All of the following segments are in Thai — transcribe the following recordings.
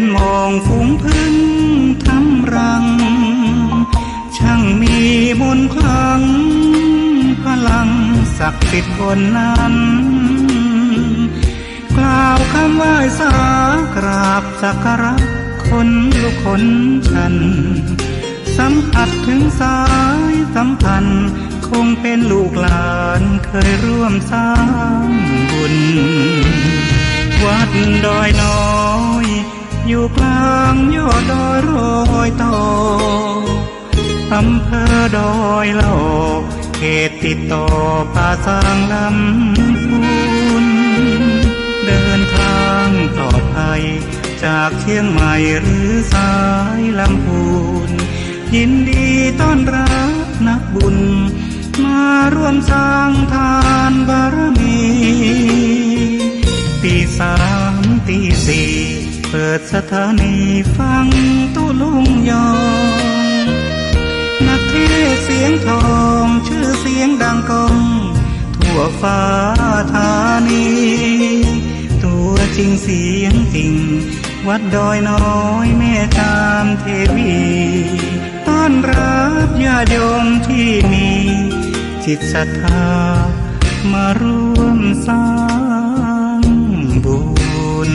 นมองฝูงพึ่งทำรังช่างมีมนต์คลังพลังศักดิ์สิทธิ์บนนั้นกล่าวคำไหว้สากราบสักการะคนลุกคนฉันสัมผัสถึงสายสัมพันธ์คงเป็นลูกหลานเคยร่วมสร้างบุญวัดดอยน้อยอยู่กลางยอดดอยโรยต่ออำเภอดอยละออเขตติดต่อป่าสางลำพูนเดินทางปลอดภัยจากเชียงใหม่หรือสายลำพูนยินดีต้อนรับนักบุญมาร่วมสร้างทานบารมีตีสามตีสี่เปิดสถานีฟังตุลุงยองนักเทศเสียงทองชื่อเสียงดังก้องทั่วฟ้าธานีตัวจริงเสียงจริงวัดดอยน้อยแม่จามเทวีต้อนรับญาติโยมที่มีจิตศรัทธามาร่วมสร้างบุญ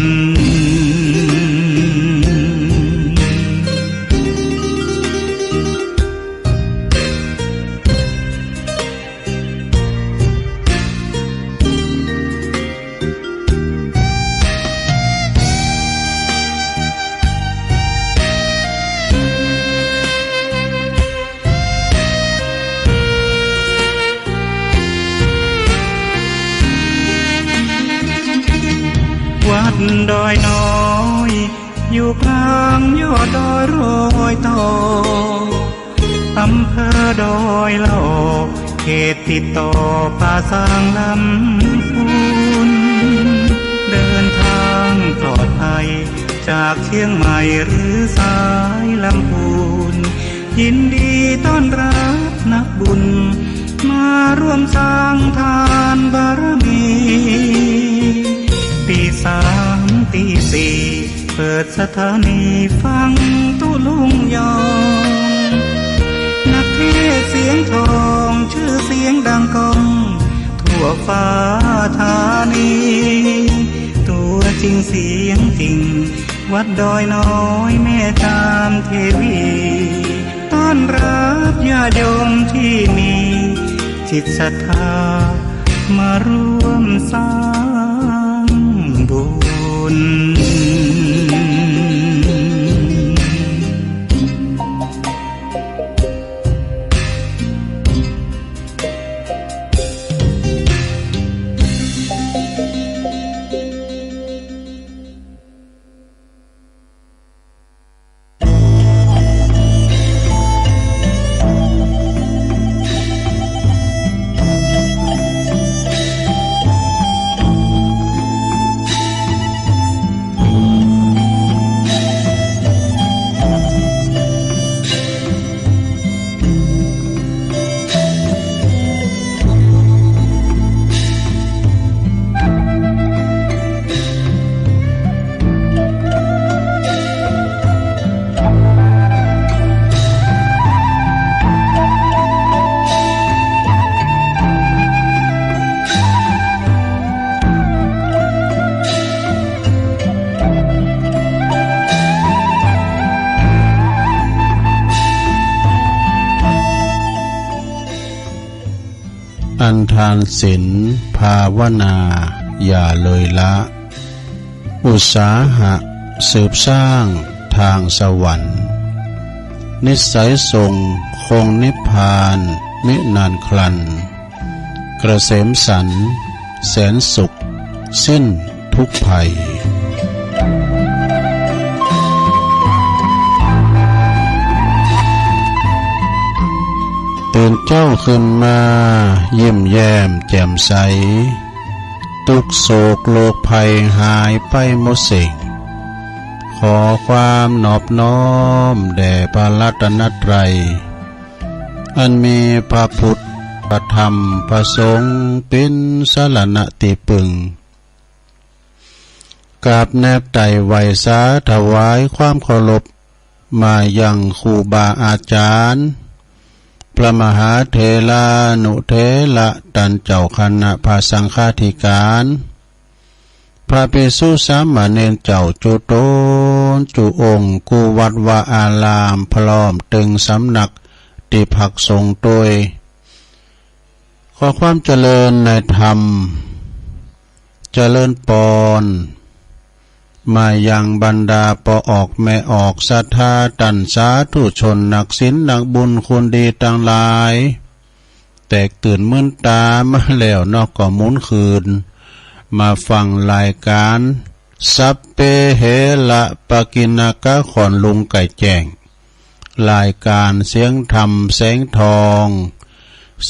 วัดดอยน้อยอยู่กลางยอดดอยโรยต่ออำเภอดอยละออเขตติดต่อป่าสางลำพูนเดินทางปลอดภัยจากเชียงใหม่หรือสายลำพูนยินดีต้อนรับนักบุญมาร่วมสร้างทานบารมีตีสามตีสี่เปิดสถานีฟังตุลุงยองนักเทศเสียงทองชื่อเสียงดังก้องทั่วฟ้าธานีตัวจริงเสียงจริงวัดดอยน้อยแม่จามเทวีต้อนรับญาติโยมที่มีจิตศรัทธามาร่วมสร้างบุญอันทานศีลภาวนาอย่าเลยละอุตสาหะสืบสร้างทางสวรรค์นิสัยทรงคงนิพพานมินานคลันกระเสมสันแสนสุขสิ้นทุกภัยตื่นเจ้าขึ้นมายิ้มแย้มแจ่มใสทุกโศกโลกภัยหายไปหมดสิ่งขอความนอบน้อมแด่พระรัตนตรัยอันมีพระพุทธพระธรรมพระสงฆ์เป็นสรณะที่พึ่ง กราบแนบไต่ไหวสาถวายความเคารพมายังครูบาอาจารย์พระมหาเถรานุเถระตันเจ้าคณะพระสังฆาธิการพระภิกษุสามเณรเจ้าจุโตนจุองค์กุวัดวาอารามพร้อมตึงสำนักติภักสงฆ์โดยขอความเจริญในธรรมเจริญปอนมายังบรรดาปออกแม่ออกศรัทธาตันสาธุชนนักศีลนักบุญคนดีต่างหลายแตกตื่นมื่นตามาแล้วนอกก็หมุนคืนมาฟังรายการสัพเพเหระปกิณกะขอนลุงไก่แจ้งรายการเสียงธรรมแสงทอง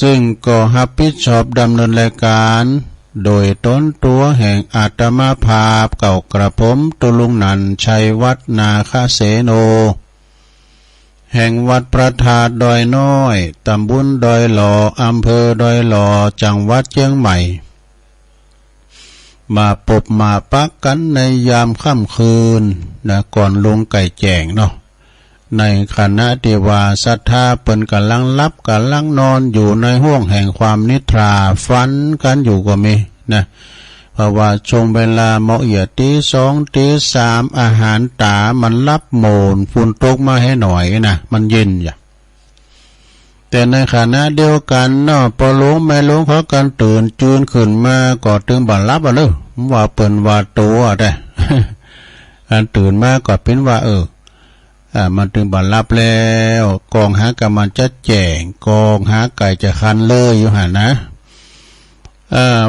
ซึ่งก็รับผิดชอบดำเนินรายการโดยต้นตัวแห่งอาตมาภาพเก่ากระผมตุลุงนันชัยวัฒนาคเสโนแห่งวัดพระธาตุดอยน้อยตำบลดอยหล่ออำเภอดอยหล่อจังหวัดเชียงใหม่มาปบมาปักกันในยามค่ำคืนนะก่อนลงไก่แจงเนาะในขณะที่ว่าศรัทธาเปิ้นกำลังลับกำลังนอนอยู่ในห้วงแห่งความนิทราฝันกันอยู่ก็มีนะเพราะว่าช่วงเวลาเหมาะเหยียดตีสองตีสามอาหารตามันรับโมนฝุ่นตกมาให้หน่อยนะมันเย็นอย่าแต่ในขณะเดียวกันเนาะพอหลวงแม่หลวงเขากันตื่นจืนขึ้นมาก็ถึงบันรับอ่ะเลยว่าเปิ้นว่าตัวได้ การตื่นมาก็เป็นว่ามันถึงบันรับแล้วกองหากำมันจะแจงกองหาไก่จะคันเลยอยู่ห่านะ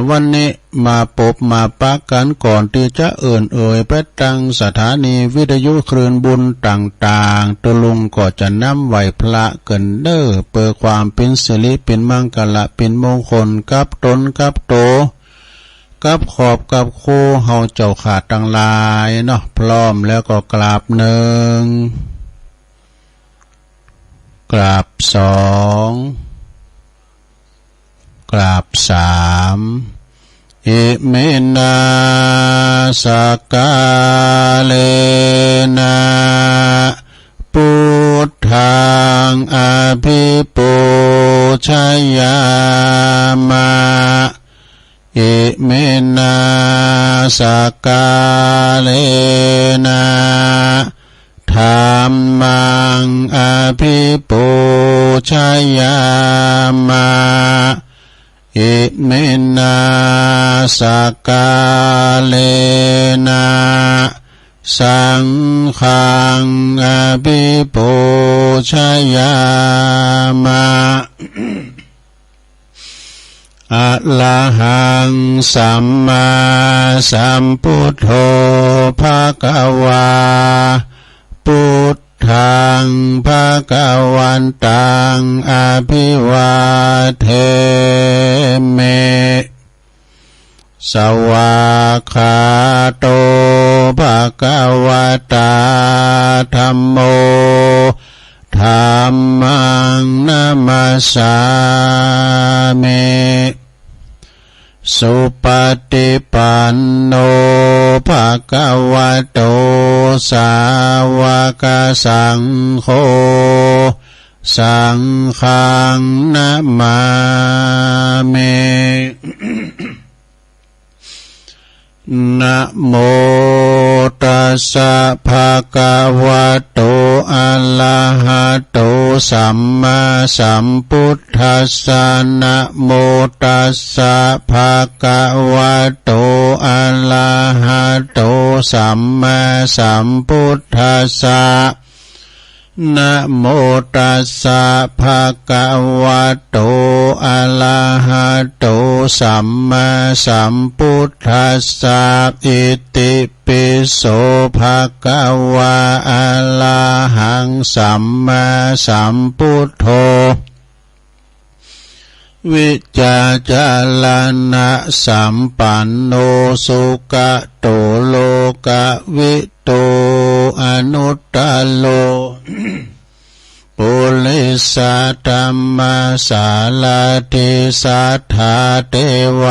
วันนี้มาปบมาปักกันก่อนที่จะไปตั้งสถานีวิทยุคลื่นบุญต่างๆตัวลุงก็จะนำไหวพระเกินเด้อเปิดความเป็นสิริเป็นมังกละเป็นมงคลกับตนกับโตกับขอบกับโคเฮาเจ้าขาดต่างหลายเนาะพร้อมแล้วก็กราบหนึ่งกราบสองกราบสามอิเมนะสกาเลนะพุทธังอภิปูชยามะอิเมนะสกาเลนะธัมมังอภิปูชยามะอิเมนะสกาเลนะสังฆังอภิปูชยามะอะระหังสัมมาสัมพุทโธภะคะวาพุทธังภะคะวันตังอภิวาเทเมสวากขาโตภะคะวะตาธัมโมธัมมังนะมัสสามิสุปฏิปันโนภะคะวะโตสาวกสังโฆสังฆังนะมามิ นะโมตัสสะภะคะวะโตอะระหะโตสัมมาสัมพุทธัสสะนะโมตัสสะภะคะวะโตอะระหะโตสัมมาสัมพุทธัสสะนะโมตัสสะภะคะวะโตอะระหะโตสัมมาสัมพุทธัสสะอิติปิโสภะคะวะอะระหังสัมมาสัมพุทโธวิจาจารณะสัมปันโนสุขโตโลกวิโตอนุตตโลปุริสธรรมสาลาติสัทธาเทว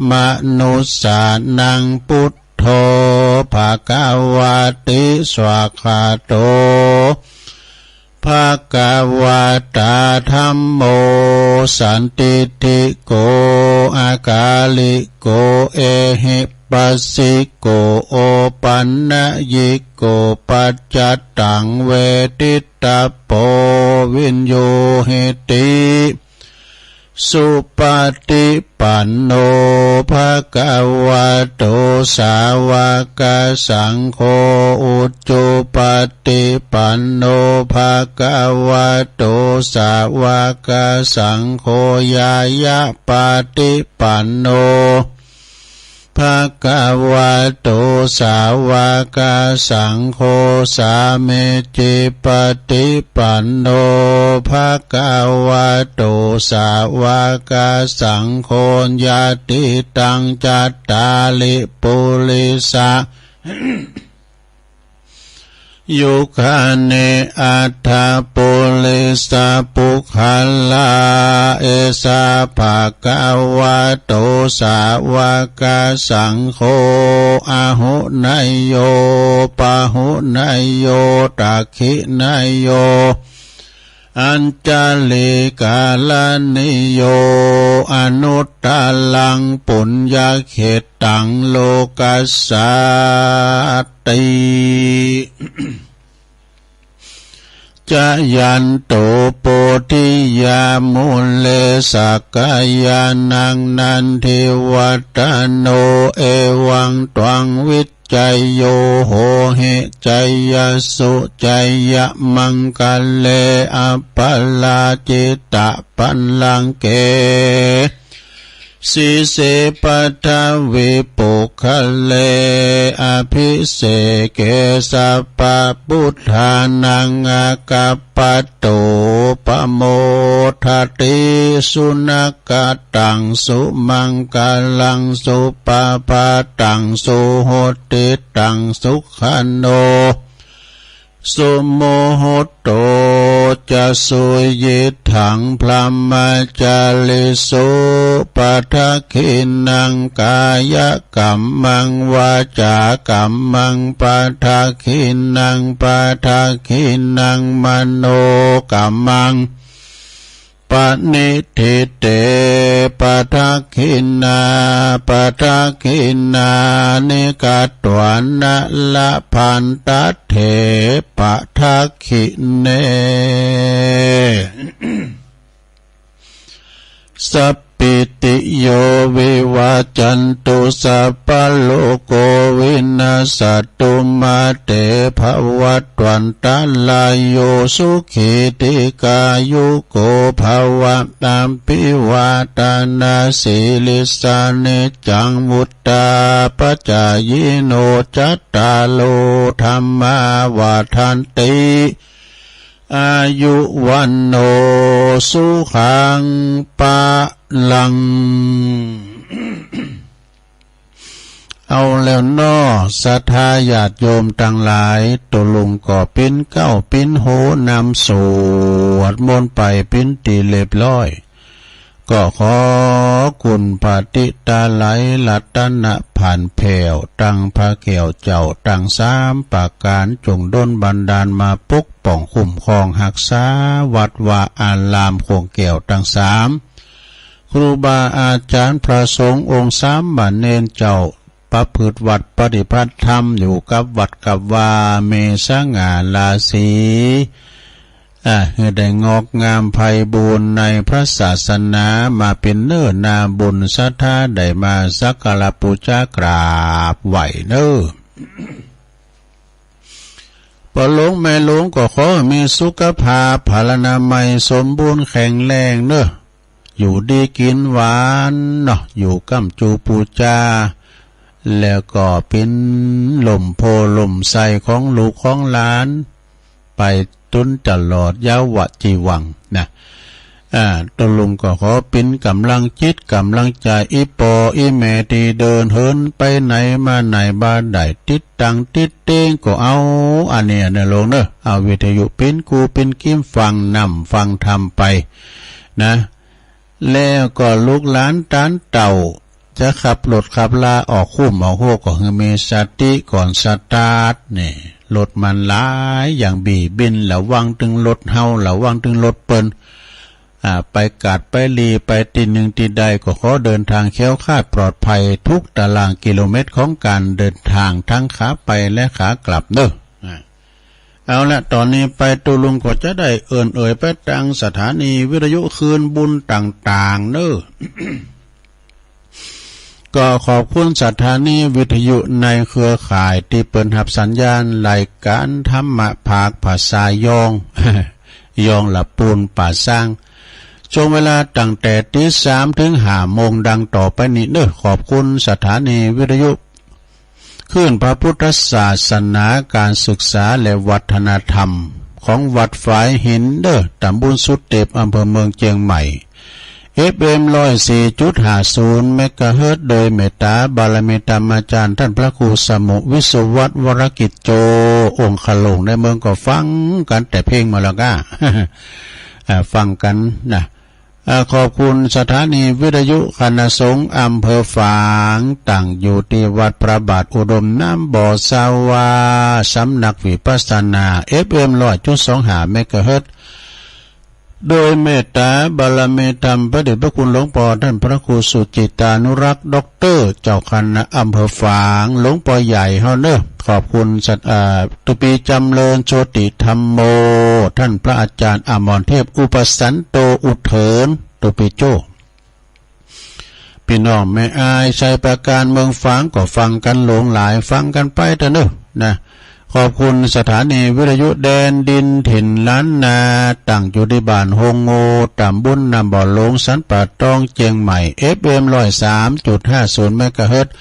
มนุสสานังพุทโธ ภะคะวะติสวากขาโตภะคะวะตาธัมโมสันติติโกอากาลิโกเอหิปัสสิโกโอปันนะยิโกปัจจัตตังเวทิตาโปวินโยเหติสุปฏิปันโนภะคะวะโตสาวกสังโฆอุจจุปฏิปันโนภะคะวะโตสาวกสังโฆยายะปฏิปันโนภะคะวะโตสาวกสังโฆสามิจิปฏิปันโนภะคะวะโตสาวกสังโฆญาติตังจัตตาลิปุริสะยุคาเนอัฏฐปุริสะปุคคลาเอสะภะคะวะโตสาวกสังโฆอะหุนายโยปะหุนายโยตักขินายโยอัญจลิกาลนิโยอนุตตลังปุญญเขตังโลกัสสติจะยันโตโปธิยามุเลสักกายานังนันทิวัตโนเอวังตวังวิจัยโยโหหิจัยยสุจัยยมังคะเลอัปปลาจิตตะปันลังเกสิเสปัทวิปุคเลอภิเสเกสัพพพุทธานังอากัปปโตปโมทติสุนักตังสุมังคลังสุปปาตังสุโหติตังสุขันโนสุโมโหโตจะสุยิถังพลัมมาจาลิสุปัทขินังกายกัมมังวาจากัมมังปัทขินังปัทขินังมโนกัมมังปณิทิเตปทักขินาปทักขินานิกัตวันนะละพันตเถปทักขิเนสัพปิติโยวิวัจจันตุสัพพโลกโกวินาศตุมาเตภวัตวันตัลลายโยสุขิติกายุโกภวะตามปิวาตานาสิลิสานิจังมุตตาปัจจายโนจัตตาโลธรรมาวาทันติอายุวันโนสุขังปะลังเอาแล้วน้อศรัทธาญาติโยมทั้งหลายตุลุงก็ปิ้นเก้าปิ้นโหนำสวดมนต์ไปปิ้นตีเรียบร้อยก็ขอคุณปฏิตาไหลลัตนะผ่านแผ่วตั้งพระแก้วเจ้าตั้งสามปากการจงดลบันดาลมาปกป้องคุ้มครองหักษาวัดวาอารามโคงแก้วตั้งสามครูบาอาจารย์พระสงฆ์องค์สามบัณเณรเจ้าประพฤติวัดปฏิบัติธรรมอยู่กับวัดกับวาเมสง่าลาสีได้งอกงามไพบูรณ์ในพระศาสนามาเป็นเนื้อนาบุญศรัทธาได้มาสักการะบูชากราบไหวเนื้อปอหลวงแม่หลวงก็ขอมีสุขภาพพลานามัยสมบูรณ์แข็งแรงเนื้ออยู่ดีกินหวานเนาะอยู่กัมจูปูจาแล้วก็เป็นลมโพลมใสของลูกของหลานไปตุนตลอดยาวจีวังนะตลุงก็ขอเป็นกำลังจิตกำลังใจอีปออีแม่ที่เดินเหินไปไหนมาไหนบ้านใดติดตังติดเต้งก็เอาอันเนี้ยนะลงเนอะเอาวิทยุเป็นกูเป็นกิ้มฟังนำฟังทำไปนะแล้วก็ลูกหลานตานเต่า จะขับรถขับลาออกคุ้มออกโฮก็คือมีสติก่อนสตาร์ทนี่รถมันหลายอย่างบีบินระวังถึงรถเฮาระวังถึงรถเปิ้นไปกัดไปลีไปตีหนึ่งตีใดก็ขอเดินทางแคล้วคลาดปลอดภัยทุกตารางกิโลเมตรของการเดินทางทั้งขาไปและขากลับเด้อเอาละตอนนี้ไปตุลุงก็จะได้เอ่ยไปตังสถานีวิทยุคืนบุญต่างๆเด้อ ก็ขอบคุณสถานีวิทยุในเครือข่ายที่เปิดหับสัญญาณรายการธรรมะภาคภาษายอง ยองละปูนป่าสร้างช่วงเวลาตั้งแต่ตี 3 ถึง 5 โมงดังต่อไปนี้เด้อขอบคุณสถานีวิทยุคลื่นพระพุทธศาสนาการศึกษาและวัฒนธรรมของวัดฝายหินเด้อตำบลสุดเต็บอำเภอเมืองเชียงใหม่ FM 104.50 เมกะเฮิรตซ์โดยเมตตาบารมีธรรมอาจารย์ท่านพระครูสมุวิสุวัฒน์วรกิจโจองค์ขลงในเมืองก็ฟังกันแต่เพลงมาแล้วก็ ฟังกันนะขอบคุณสถานีวิทยุคณะสงฆ์อำเภอฝางตั้งอยู่ที่วัดพระบาทอุดมน้ำบ่อสาวาสำนักวิปัสสนา FM 100.25 เมกะเฮิรตซ์โดยเมตตาบารมีธรรมพระเดชพระคุณหลวงพ่อท่านพระครูสุจิตานุรักษ์ด็อกเตอร์เจ้าคณะอำเภอฝางหลวงพ่อใหญ่เฮาเนอะขอบคุณตุปีจำเริญโชติธรรมโมท่านพระอาจารย์อมรเทพอุปสันโตอุเถินตุปีโจพี่น้องแม่อายชัยประการเมืองฝางก็ฟังกันหลงหลายฟังกันไปเถอะเนอะนะขอบคุณสถานีวิทยุแดนดินถิ่นล้านนาตั้งอยู่ที่บ้านโฮงโงตำบลนำบ่อหลงสันป่าตองเชียงใหม่ FM 103.50 เมกะเฮิรตซ์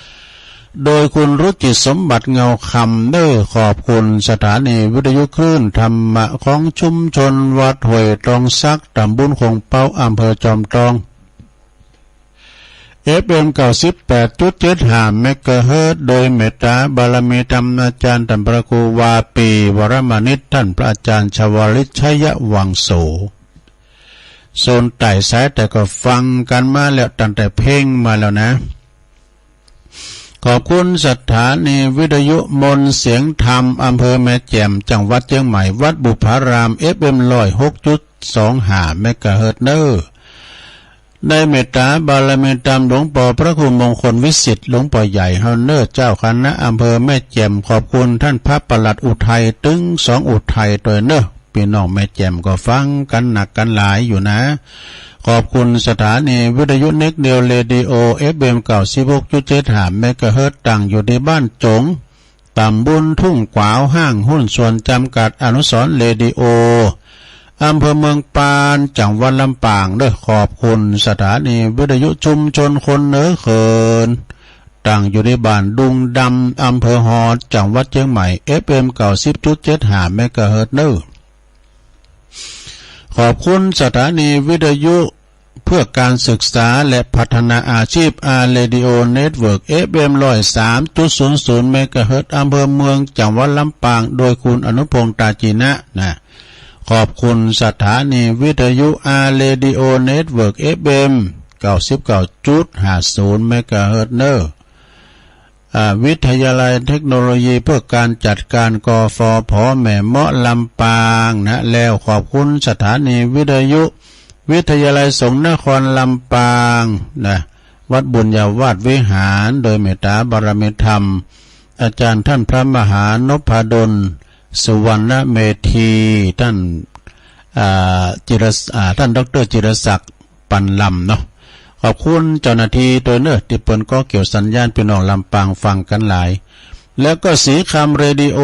โดยคุณรุจิตสมบัติเงาคำเด้อขอบคุณสถานีวิทยุคลื่นธรรมะของชุมชนวัดห้วยตองซักตำบลคงเป้าอำเภอจอมทองFM 98.75 เมกะเฮิรตซ์โดยเมตตาบารมีธรรมอาจารย์ท่านพระครูวาปีวรมนิตท่านพระอาจารย์ชวลิตชัยวังโสโซนไต่สายแต่ก็ฟังกันมาแล้วตั้งแต่เพลงมาแล้วนะขอบคุณสถานีวิทยุมนเสียงธรรมอำเภอแม่แจ่มจังหวัดเชียงใหม่วัดบุพาราม FM 106.25 เมกะเฮิรตซ์ได้เมตตาบารมีธรรมหลวงพ่อพระครูมงคลวิสิทธิ์หลวงพ่อใหญ่เฮาเนอร์เจ้าคณะอำเภอแม่แจ่มขอบคุณท่านพระปลัดอุทัยตึง2อุทัยตัวเนอพี่น้องแม่แจ่มก็ฟังกันหนักกันหลายอยู่นะขอบคุณสถานีวิทยุเน็กเดียวเรดิโอ FM 96.75 เมกะเฮิรตซ์ตั้งอยู่ที่บ้านจงตำบลทุ่งกวาวห้างหุ้นส่วนจำกัดอนุสรณ์เรดิโออำเภอเมืองปานจังหวัดลำปางเด้อขอบคุณสถานีวิทยุชุมชนคนเนื้อเขินตั้งอยู่ในบ้านดุงดำอำเภอฮอดจังหวัดเชียงใหม่ FM 90.75 เมกะเฮิรตซ์เด้อขอบคุณสถานีวิทยุเพื่อการศึกษาและพัฒนาอาชีพเรดิโอเน็ตเวิร์ก FM 103.00 เมกะเฮิรตซ์อำเภอเมืองจังหวัดลำปางโดยคุณอนุพงษ์ตาจีนะขอบคุณสถานีวิทยุเรดิโอเน็ตเวิร์ก FM 99.50 เมกะเฮิรตซ์วิทยาลัยเทคโนโลยีเพื่อการจัดการกฟผแม่เมาะลำปางนะแล้วขอบคุณสถานีวิทยุวิทยาลัยสงฆ์นครลำปางนะวัดบุญญาวาสวิหารโดยเมตตาบารมีธรรมอาจารย์ท่านพระมหานพดลสุวรรณเมธีท่านท่านดร.จิรศักดิ์ปันลำเนาะขอบคุณเจ้าหน้าที่ตัวเนอที่เปิ้นก็เกี่ยวสัญญาณพี่น้องลำปางฟังกันหลายแล้วก็สีคำเรดิโอ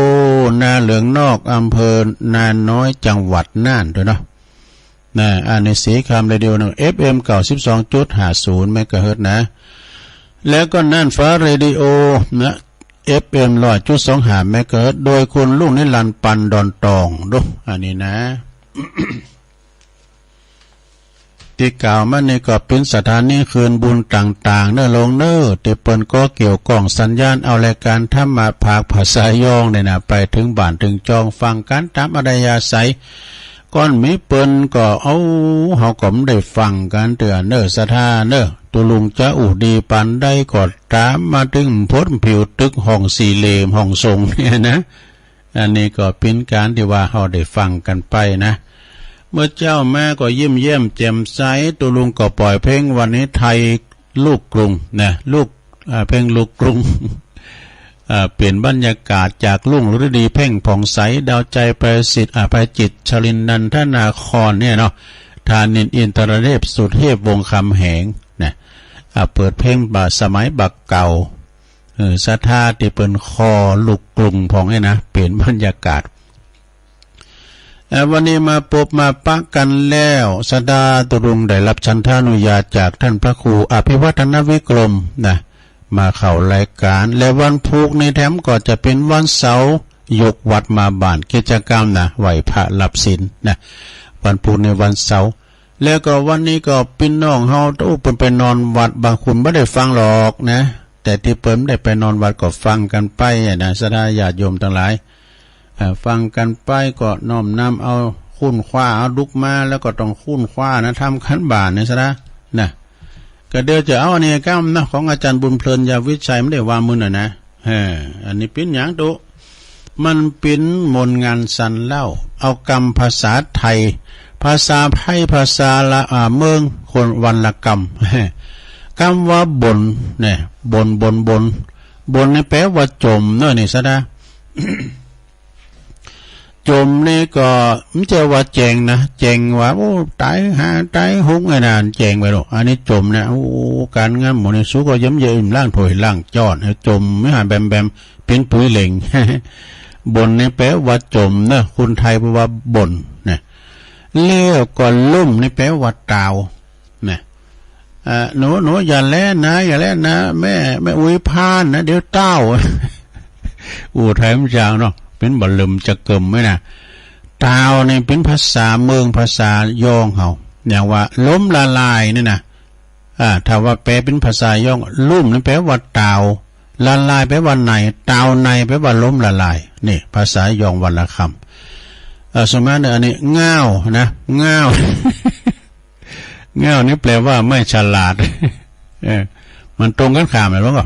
นาเหลืองนอกอำเภอนาน้อยจังหวัดน่านด้วยเนาะในสีคำเรดิโอนึง FM 92.50 เมกะเฮิรตซ์นะแล้วก็น่านฟ้าเรดิโอนะ FM 100.25 เมกะเฮิรตซ์โดยคุณลุงนิรันดร์ปันดอนตองดูอันนี้นะ ที่กล่าวมานี่ก็เป็นสถานีคืนบุญต่างๆเนื้อลงเนื้อที่เปิ้นก็เกี่ยวก้องสัญญาณเอารายการธรรมะภาคภาษายองเนี่ยนะไปถึงบ้านถึงจองฟังกันตามอัธยาศัยก้อนมีเปิ้นก็เฮาก็ไม่ได้ฟังกันเตือนเนื้อสถาเนื้อ ตัวลุงจะอูดีปันได้กอดตามมาถึงพ้นผิวตึกห้องสี่เหลี่ยมห้องทรงเนี่ยนะอันนี้ก็เป็นการที่ว่าเราได้ฟังกันไปนะเมื่อเจ้าแม่ก็ยิ้มเยี่ยมแจ่มใสตัวลุงก็ปล่อยเพลงวันนี้ไทยลูกกรุงนะลูกเพลงลูกกรุงเปลี่ยนบรรยากาศจากลุ่งฤดีเพ่งผ่องใสดาวใจประสิทธิ์ภัยจิตชลินนันทนาครเนี่ยเนาะธานินอินทรเทพสุเทพวงคำแหงนะเปิดเพลงสมัยบักเก่าสถาที่เป็นคอลูกกรุงผ่องเนี่ยนะเปลี่ยนบรรยากาศวันนี้มาพบมาปะกันแล้วสดาตุรุงได้รับชันทานุญาตจากท่านพระครูอภิวัฒนวิกรมนะมาเข้ารายการและวันพุธในแถมก็จะเป็นวันเสาร์ยกวัดมาบ้านกิจกรรมนะไหวพระรับศีลนะวันพุธในวันเสาร์แล้วก็วันนี้ก็พี่น้องเฮาตู้เปิ้นไปนอนวัดบางคนไม่ได้ฟังหรอกนะแต่ที่เปิ้นได้ไปนอนวัดก็ฟังกันไปนะสดาญาติโยมทั้งหลายฟังกันไปก็น้อมนำเอาคุ้นคว้าเอาดุกมาแล้วก็ต้องคุ้นคว้านะทำขันบาทนะนะก็เดี๋ยวจะเอาเนี่ยก้ามนะของอาจารย์บุญเพลินยาวิชัยไม่ได้ว่ามือน่ะนะอันนี้เป็นอย่างตุมันเป็นมนงานสันเล่าเอากรรมภาษาไทยภาษาไทยภาษาละเมืองคนวันละกรรมคำว่าบนเนี่ยบนนี่แปลว่าจมเนาะนี่ซะนะ จมนี่ก็ไม่ใช่ว่าแจงนะแจงว่าโอ้ตายหาตายหุงไอ้นานแจงไปหรอกอันนี้จมนะโอ้การงานหมดในสุก็ย้ำเยิ้มล่างถอยล่างจอดจมไม่หาแบมเป็นปุ๋ยเหล่ง บนนี่แปลว่าจมนะคนไทยแปลว่าบนนะเลี้ยวก่อนลุ่มนี่แปลว่าตาวนะหนูอย่าแล่นะแม่อุ้ยพานนะเดี๋ยวเต้า อู่ไทยมันจางเนาะเป็นบลืมจะเกิมไหมนะตาวนี่เป็นภาษาเมืองภาษาย่องเขาอย่างว่าล้มละลายนี่นะถ้าว่าแปลเป็นภาษาย่องลุ่มนี่แปลว่าตาวละลายแปลว่าในตาวในแปลว่าล้มละลายนี่ภาษาย่องวันละคำสมัยนี้อันนี้เง่านะเง่า เง่านี่แปลว่าไม่ฉลาด มันตรงกันข้ามเลยว่าก็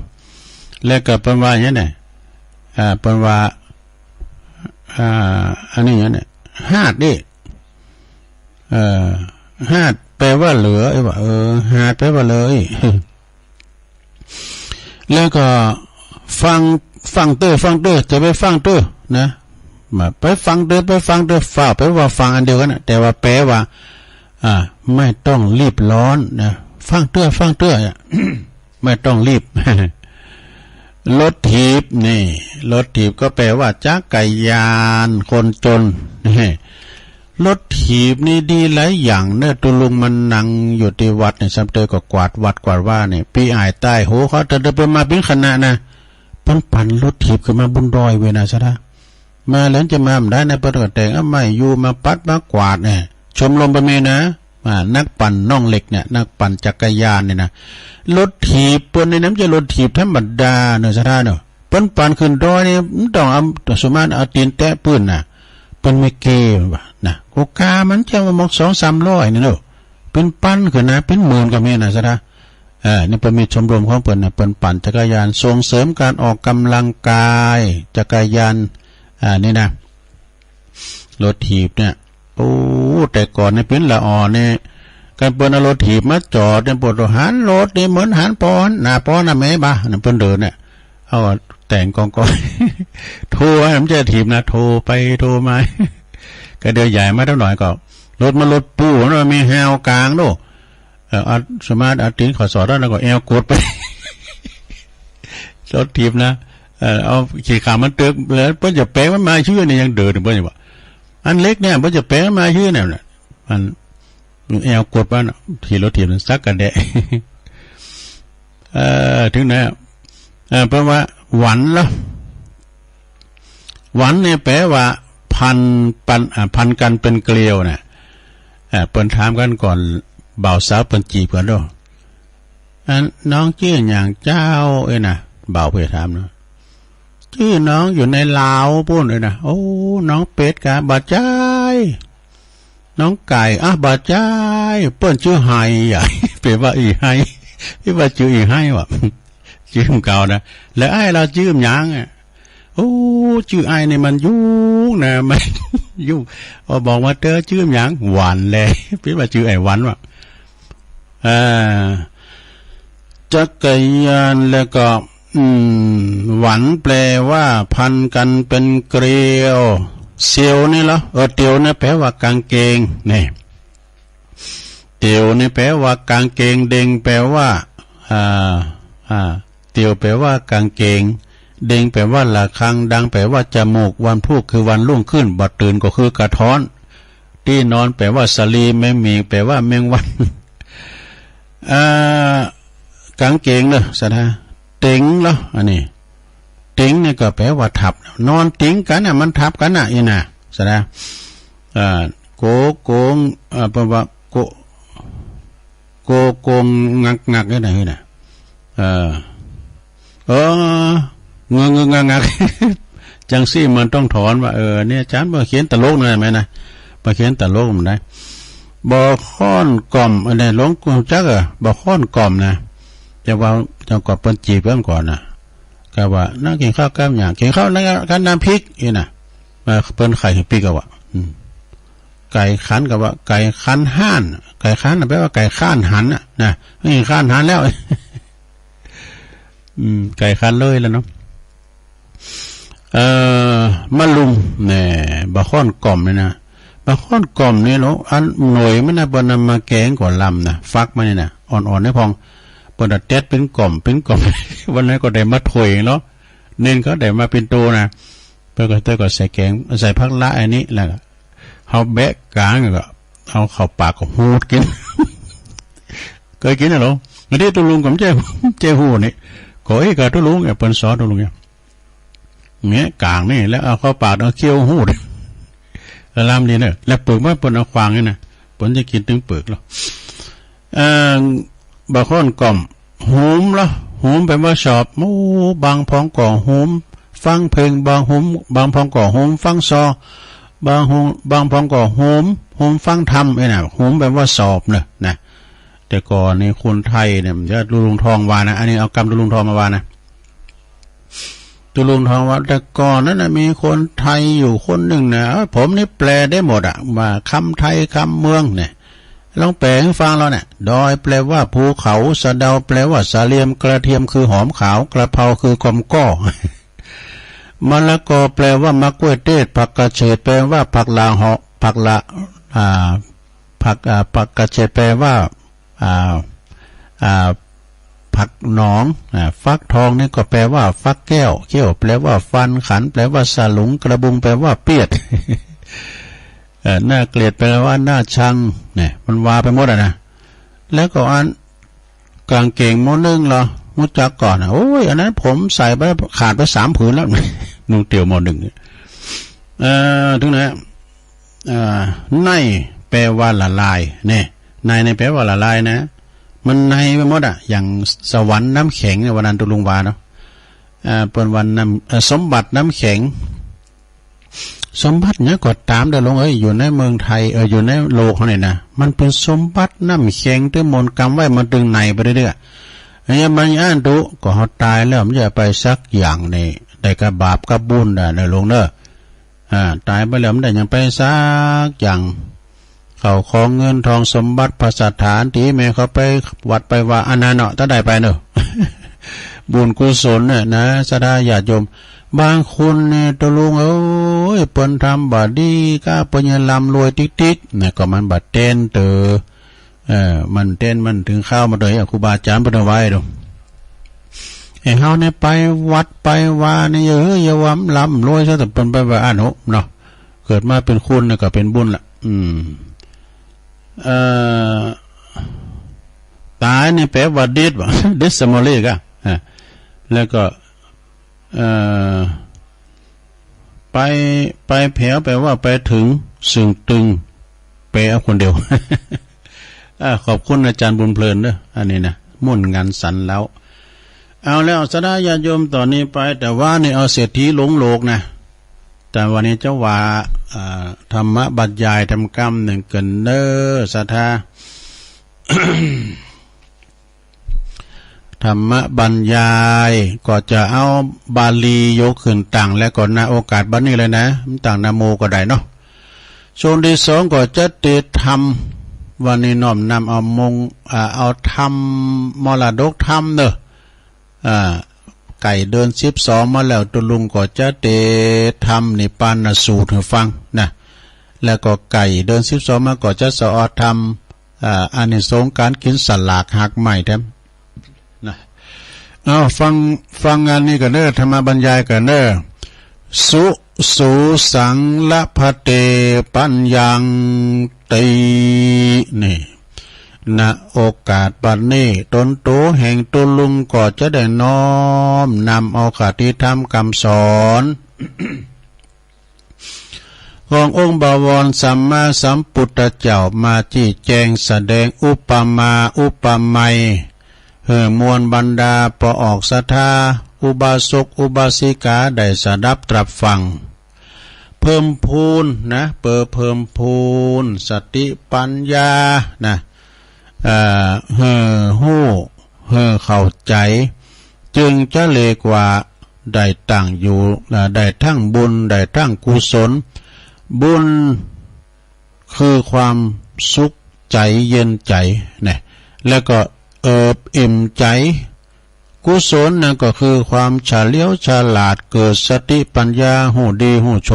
แล้วก็เป็นว่าอย่างนี้เป็นว่าอันนี้อย่างนี้หาดดิหาดแปลว่าเหลือว่าหาดแปลว่าเลย แล้วก็ฟังเตอจะไปฟังเตอนะมาไปฟังเตอฝ่าแปลว่าฟังอันเดียวกันนะแต่ว่าแปลว่าไม่ต้องรีบร้อนนะฟังเตอ ไม่ต้องรีบ รถถีบนี่รถถีบก็แปลว่าจักรยานคนจนนี่รถถีบนี่ดีหลายอย่างเนี่ยตุลุงมันนั่งอยู่ที่วัดเนี่ยซัมเตอร์ก็กวาดวัดกวาดว่าเนี่ยปีอ้ายใต้โหเขาจะเดินมาเป็นคณะนะปั่นรถถีบขึ้นมาบนดอยเวนะซะนะมาแล้วจะมาได้ในประเทศแต่งไม่อยู่มาปัดมากวาดเนี่ยชมรมประเมนะนักปั่นน่องเหล็กเนี่ยนักปั่นจักรยานเนี่ยนะรถถีบเปิ้นในน้ำจะรถถีบธรรมดาเนาะซะท่าเนาะเปิ้นปั่นขึ้นดอยนี่ต้องเอาสมานเอาตีนแตะปื้นน่ะเปิ้นไม่เกว่านะโกกามันจะมาก 2-300 นี่เนาะเป็นปั่นขึ้นนะเป็นหมื่นก็มีน่ะซะท่านี่เปิ้นมีชมรมของเปิ้นน่ะเปิ้นปั่นจักรยานส่งเสริมการออกกำลังกายจักรยานนี่นะรถถีบเนี่ยโอ้แต่ก่อนนี่เป็นละอ่อนนี่การเปิ้นเอารถถีบมาจอดเนี่ยปวดหันรถนี่เหมือนหันปอนหน้าปอนน่ะแม่บ้านั่นเปิ้นเดินเนี่ยเอาแต่งกองโทรให้มันจะถีบนะโทรไปโทรมา ก็เดี๋ยวใหญ่มาเท่าหน่อยก็รถมารถปูมันมีแฮวกลางโน่สมาร์ทอาร์ตินขอสอดแล้วก็แอลกดไป รถถีบนะเอาขี่ขามันเติกแล้วเปิ้นจะแปลงมันมาชื่อเนี่ยยังเดินเปิ้นว่าอันเล็กเนี่ยเปิ้นจะแปลงมาชื่อเนี่ยมันแอลกดว่าขี่รถถีบมันซักกันแดะ ถึงไหนเพราะว่าหวันละหวันเนี่ยแปลว่าพันกันเป็นเกลียวเนี่ยเปิ้นถามกันก่อนบ่าวสาวเปิ้นจีบกันด้วยน้องชื่ออย่างเจ้าน่ะบ่าวเพิ่นถามเนาะชื่อน้องอยู่ในลาวปุ้นเลยนะโอ้น้องเป็ดกะบาดใจน้องไก่บาดใจเปิ้นชื่อไฮใหญ่แปลว่าอีไฮ พี่ว่าจื้ออีกให้วะจื้อเก่านะแล้วไอ้เราจื้อหยังอ่ะโอ้จื้อไอ้นี่มันยุ่งนะมันยุ่งพอบอกว่าเจอจื้อหยังหวานเลยพี่ว่าจื้อไอ้หวานวะจักรยานแล้วก็หวันแปลว่าพันกันเป็นเกลียวเซียวนี่เหรอเตียวนี่แปลว่ากางเกงนี่เตียวนี่แปลว่ากางเกงเด้งแปลว่าเตียวแปลว่ากางเกงเด้งแปลว่าระฆังดังแปลว่าจมูกวันพุธคือวันรุ่งขึ้นบัดตื่นก็คือกระท้อนที่นอนแปลว่าสลีแมงมีแปลว่าแมงวันกางเกงเนอะสัตว์เต็งเหรออันนี้เต็งนี่ก็แปลว่าทับนอนติ้งกันน่ะมันทับกันน่ะอีน่ะสัตว์โกโกงแปลว่าโกงงักนี่ไหนน่ะงักจังซี่มันต้องถอนว่าเนี่ยอาจารย์บ่เขียนตลกหน่อยไหมนะบ่เขียนตลกมันได้บ่ค้อนกล่อมอันนี้หลวงปู่จักบ่ค้อนกล่อมนะจะว่าจะกอบเปิ้นจีบเพิ่นก่อนน่ะก็ว่านั่งกินข้าวกับหยังกินข้าวแล้วกันน้ำพริกอีน่ะมาเปิ้นไข่พริกก็ว่าไก่ขันก็ว่าไก่ขันห่านไก่ขันแปลว่าไก่ข้านหันน่ะนะไม่ข้านหันแล้วไก่ขันเลยแล้วเนาะมะลุมแหน่บ่ค้อนกล่อมนี่นะบ่ค้อนกล่อมนี่เนาะอันหน่วยมันน่ะบ่นำมาแกงก่อนลำนะฟักมานี่น่ะอ่อนๆให้พองเปิดเต็ดเป็นกล่อมวันนั้นก็ได้มาถวยเนาะเน้นก็ได้มาเป็นตัวนะเพื่อก็เตก็ใส่แกงใส่ผักละอันนี้แล้วเอาแบะกลางก็เอาเข้าปากก็หูดกินเคยกินหรอไม่ได้ตัวลุงกับเจ้หูนี่ขอให้กับตัวลุงเปิ้นสอนตัวลุงเนี่ยกลางนี่แล้วเอาเข้าปากเอาเคี้ยวหูดลำดีเนอะแล้วเปลือกว่าเปิ้นเอาควางนี่นะเปิ้นจะกินถึงเปลือกหรอบางคนกล่อมหุมละหุมแปลว่าชอบมูบางพองก่อหุมฟังเพลงบางหุมบางพองก่อหุมฟังซอบางพองก่อหุมฟังธรรมไอ้น่ะหุมแปลว่าสอบเนี่ยนะแต่ก่อนในคนไทยเนี่ยจะดูลุงทองวานะอันนี้เอากำดูลุงทองมาวานะดูลุงทองว่าแต่ก่อนนั้นนะมีคนไทยอยู่คนหนึ่งนะผมนี่แปลได้หมดอ่ะว่าคำไทยคำเมืองเนี่ยลองแปลให้ฟังเราเนี่ยดอยแปลว่าภูเขาสะเดาแปลว่าสาเลียมกระเทียมคือหอมขาวกระเพราคือกลมก้อมะละกอแปลว่ามะกล้วยเทศผักกระเฉดแปลว่าผักลาเหาะผักละผักกระเฉดแปลว่าผักหนองฟักทองนี่ก็แปลว่าฟักแก้วเขี้ยวแปลว่าฟันขันแปลว่าสลุงกระบุงแปลว่าเปียดหน้าเกลียดแปลว่าหน้าชังเนี่ยมันวาไปหมดนะแล้วก็อันกางเกงโมนึงเหรอมุดจักก่อนโอ้ยอันนั้นผมใส่ไปขาดไป3 ผืนแล้วนุ่งเตี่ยวโมนึงถึงไหนในแปลว่าละลายเนี่ยในแปลว่าละลายนะมันในไปหมดอย่างสวรรค์น้ำแข็งในวันนั้นตุลุงวาเนาะเป็นวันน้ำสมบัติน้ำแข็งสมบัติเนี่ยก็ตามเดี๋ยวลงอยู่ในเมืองไทยอยู่ในโลกเขาเนี่ยนะมันเป็นสมบัติน้ำแข็งที่มนต์กรรมไว้มันดึงในไปเรื่อยๆไอ้มันอ่านดูก็เขาตายแล้วมันจะไปสักอย่างนี่ได้กับบาปกับบุญเดี๋ยวลงเด้อตายไปแล้วมันได้ยังไปสักอย่างเขาของเงินทองสมบัติพระสถานที่แม่เขาไปวัดไปว่าอันนั้นเนาะถ้าได้ไปเนอะ บุญกุศลเนี่ยนะสดาญาติโยมบางคนเนี่ยตะลุงเปิ้นทำบาดีก็เปิ้นยังลำรวยติ๊กๆเนี่ยก็มันบัดเต้นเตมันเต้นมันถึงข้าวมาเลยครูบาอาจารย์เปิ้นไว้ดอกไอ้เฮาเนี่ยไปวัดไปว่าเนี่ยอย่าว่าลำรวยซะแต่เปิ้นไปว่าเนาะเกิดมาเป็นคุณเนี่ยก็เป็นบุญละตายเนี่ยแปลว่าเด็ดว่ะเด็ดสมอเลกแล้วก็ไปแผวแปลว่าไปถึงสึงตึงแปลเอาคนเดียว ขอบคุณอาจารย์บุญเพลินเด้ออันนี้นะมุ่นงานสันแล้วเอาแล้วสดาญาติโยมต่อนนี้ไปแต่ว่านี่เอาเศรษฐีหลงโลกนะแต่วันนี้เจ้าว่าธรรมะบรรยายทำกรรมหนึ่งกันเด้อศรัทธา ธรรมบรรยายก็จะเอาบาลียกขึ้นต่างและก่อนหน้าโอกาสบัดนี้เลยนะต่างนาโมก็ได้เนาะช่วงที่สองก็จะเตธรรมวันนี้น้อมนำเอาธรรมมรดกธรรมเนอะไก่เดิน12มาแล้วตุลุงก็จะเตธรรมนิปานสูตรให้ฟังนะแล้วก็ไก่เดิน12มาก็จะสอนธรรมอานิสงส์การกินสลากหักใหม่แท้นะเอาฟังงานนี้กันเด้อธรรมบรรยายกันเด้อสุสังละพะเตปัญญังตินี่ณโอกาสบัดนี้ตนโตแห่งตุลุงก็จะได้น้อมนำเอาคติธรรมคำสอนขององค์บวรสัมมาสัมพุทธเจ้ามาชี้แจงแสดงอุปมาอุปไมยมวลบรรดาพอออกศรัทธาอุบาสกอุบาสิกาได้สดับตรับฟังเพิ่มพูนนะเพิ่มพูนสติปัญญานะเข้าใจจึงจะเลกว่าได้ตั้งอยู่ได้ทั้งบุญได้ทั้งกุศลบุญคือความสุขใจเย็นใจเนี่ยแล้วก็อิ่มใจกุศลนั่นก็คือความเฉลียวฉลาดเกิดสติปัญญาหูดีหูโช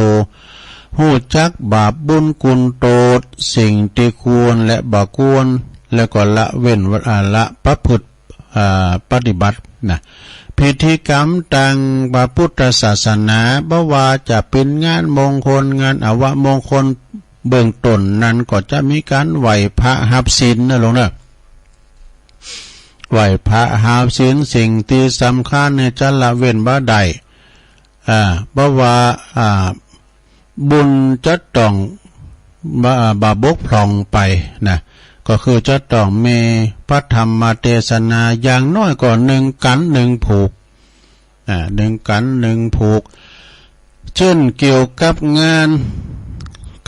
หูจักบาปบุญกุญโตดสิ่งที่ควรและบ่ควรแล้วก็ละเว้นละประพฤติปฏิบัตินะพิธีกรรมต่างพระพุทธศาสนาบ่ว่าจะเป็นงานมงคลงานอวมงคลเบื้องต้นนั้นก็จะมีการไหว้พระหับศีลนะลงนะไหว้พระหับศีลสิ่งที่สำคัญเนี่ยจะละเว้นบ่ได้บ่ว่าบุญจะต้องบาบกพร่องไปนะก็คือจะต้องมีพระธรรมเทศนาอย่างน้อยก็1 กัน 1 ผูก1 กัน 1 ผูกเช่นเกี่ยวกับงาน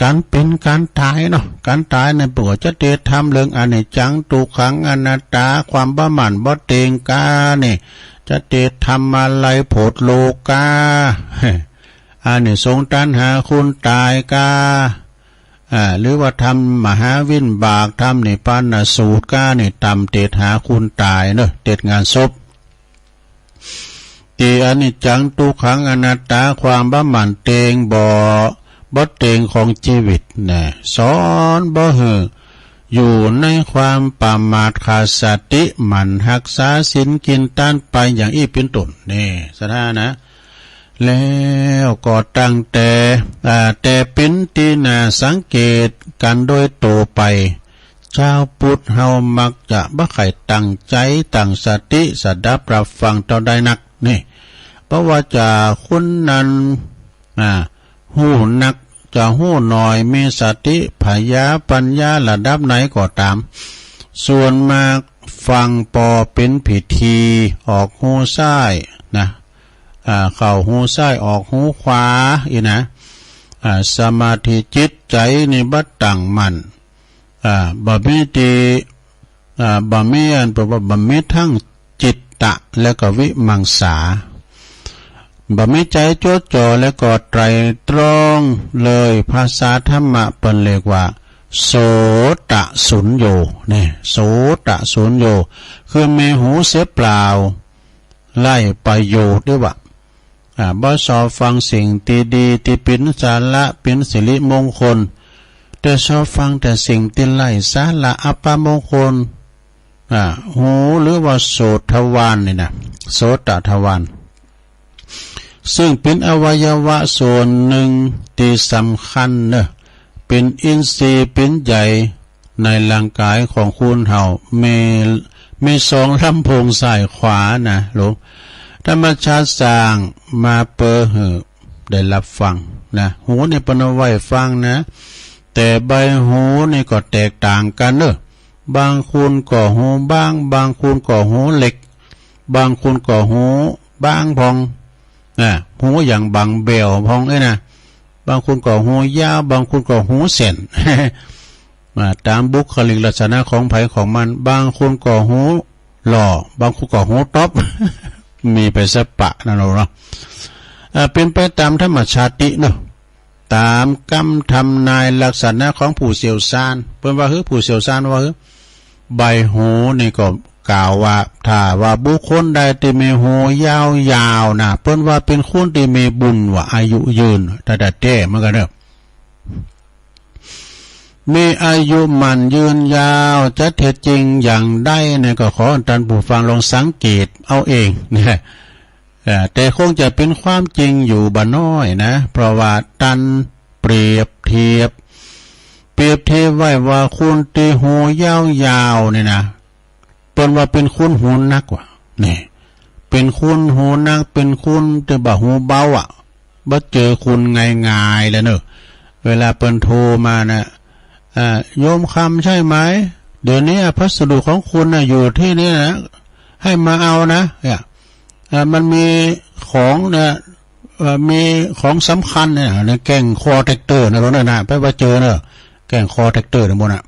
การเป็นการตายเนาะการตายในปวดจะเตธรรมเรื่องอนิจจังทุกขังอนัตตาความบ้าหมั่นบ่เตงกาเนี่ยจะเตธรรมอะไรโพดโลกาอันนี้ทรงตัณหาคุณตายกาหรือว่าทำมหาวินบากทำนิพพานสูตรก้านี่ตำเตถหาคุณตายเนอะเตถงานศพตีอนิจจังทุกขังอนัตตาความบ้าหมั่นเตงบ่เตงของชีวิตนะสอนบ่อยู่ในความประมาทขาดสติหมั่นรักษาศีลกินต้านไปอย่างอี้เป็นต้นนี่สถานะแล้วก็ตั้งแต่เป็นที่น่าสังเกตกันโดยโตไปชาวพุทธเฮามักจะบ่ใครตั้งใจตั้งสติสดับรับฟังเท่าใดนักนี่เพราะว่าจะคุณนั้นหู้นักจะหู้หน่อยมีสติพยาปัญญาระดับไหนก็ตามส่วนมากฟังปอเป็นพิธีออกหูซ้ายนะเข้าหูซ้ายออกหูขวาอีนะสมาธิจิตใจนี่บัดตั้งมั่นบ่มีบ่มีเพราะว่าบ่มีทั้งจิตตะและก็วิมังสาบ่มีใจจดจ่อและก็ไตรตรองเลยภาษาธรรมะเปิ้นเรียกว่าโสตสุญโญนี่โสตสุญโญคือมีหูเสียเปล่าไล่ประโยชน์ด้วยว่าบ่สอบฟังสิ่งที่ดีที่เป็นสาระเป็นสิริมงคลแต่ชอบฟังแต่สิ่งที่ไร้สาระอัปมงคลหูหรือว่าโสตทวารนี่นะโสตทวารซึ่งเป็นอวัยวะส่วนหนึ่งที่สำคัญเนอะเป็นอินทรีย์เป็นใหญ่ในร่างกายของคุณเฮามี2 ลำโพงซ้ายขวานะลูกธรรมชาติสร้างมาเปิดได้รับฟังนะหูนี่ปนเอาไว้ฟังนะแต่ใบหูนี่ก็แตกต่างกันเนอะบางคนก็หูบ้างบางคนก็หูเหล็กบางคนก็หูบ้างพองหูอย่างบางเบลพองนะบางคนก็หูยาวบางคนก็หูเส้น ตามบุคลิกลักษณะของไผของมันบางคนก็หู หล่อบางคู่ก็หูตบ มีไปสปะนะเราเนาะเป็นไปตามธรรมชาติเนาะตามกรรมทำนายลักษณะของผู้เชี่ยวชาญเพิ่นว่าคือผู้เชี่ยวชาญว่าคือใบหูนี่ก็กล่าวว่าถ้าว่าบุคคลใดที่มีหูยาวๆนะเพิ่นว่าเป็นคนที่มีบุญว่าอายุยืนแต่แท้มันก็เด้อมีอายุมันยืนยาวจะเท็จจริงอย่างใดเนี่ยก็ขอท่านผู้ฟังลองสังเกตเอาเองนะแต่คงจะเป็นความจริงอยู่บ่น้อยนะเพราะว่าตันเปรียบเทียบไว้ว่าคุณที่หูยาวๆเนี่ยนะเปิ้นว่าเป็นคุณหูนักว่ะนี่เป็นคุณหูนักเป็นคุณแต่บ่หูเบาอ่ะบ่เจอคุณง่ายๆแล้วเนอะเวลาเปิ้นโทรมานะโยมคำใช่ไหมเดี๋ยวนี้พัสดุของคุณนะอยู่ที่นี่นะให้มาเอานะเนี่ยมันมีของเนี่ยมีของสำคัญเนี่ยในแก่งคอแท็กเตอร์นะรถนะไปว่าเจอเนอะแก่งคอแท็กเตอร์นะบนอ่ะ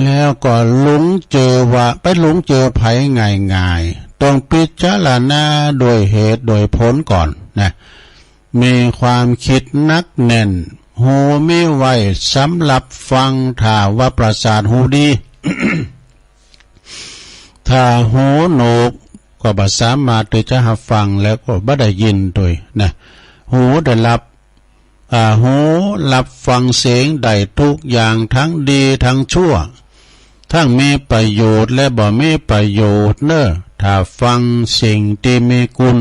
แล้วก็หลงเจอว่าไปหลงเจอไผง่ายๆต้องพิจารณาโดยเหตุโดยผลก่อนนะมีความคิดนักแน่นหูไม่ไหวสำหรับฟังถ้าว่าประสาทหูดี ถ้าหูโหนกก็บ่สามารถที่จะรับฟังแล้วก็บ่ได้ยินด้วยนะหูได้รับหูรับฟังเสียงได้ทุกอย่างทั้งดีทั้งชั่วทั้งมีประโยชน์และบ่มีประโยชน์เนอะถ้าฟังสิ่งที่มีคุณ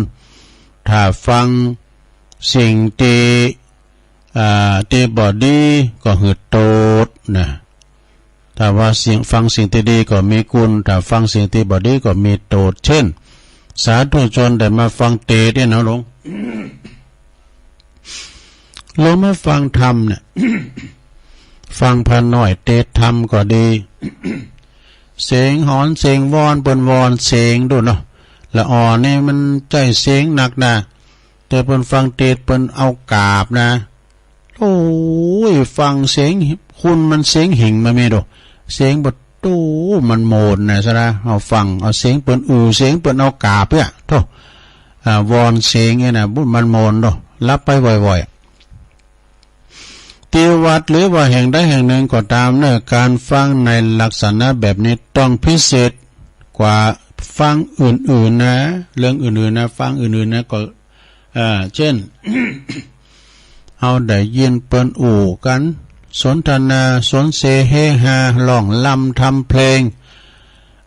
ถ้าฟังสิ่งที่บ่ดีก็หืดโตดนะถ้าว่าฟังสิ่งที่ดีก็มีคุณถ้าฟังสิ่งที่บ่ดีก็มีโทษเช่นสาธุชนได้มาฟังเทศน์เนี่ยนะหลวง เรามาฟังธรรมเนี่ย ฟังพระน้อยเทศธรรมก็ดี เสียงหอนเสียงวอนเปิ้นวอนเสียงดูเนาะละอ่อนนี่มันใจเสียงหนักนะแต่เปิ้นฟังเทศเปิ้นเอากราบนะโอ้ยฟังเสียงคุณมันเสียงหิ่งมาไม่ดูเสียงบดตู้มันโมนนะซะนะเอาฟังเอาเสียงเปิ้นเสียงเปิ้นเอากราบเนี่ยโธ่วอนเสียงเนี่ยนะบุมันโมนดูรับไปบ่อยๆที่วัดหรือว่าแห่งใดแห่งหนึ่งก็ตามเนี่ยการฟังในลักษณะแบบนี้ต้องพิเศษกว่าฟังอื่นๆนะเรื่องอื่นๆนะฟังอื่นๆนะก็เช่น เอาได้ยินเปิ้นกันสนทนาสนเสเฮฮาร้องลำทำเพลง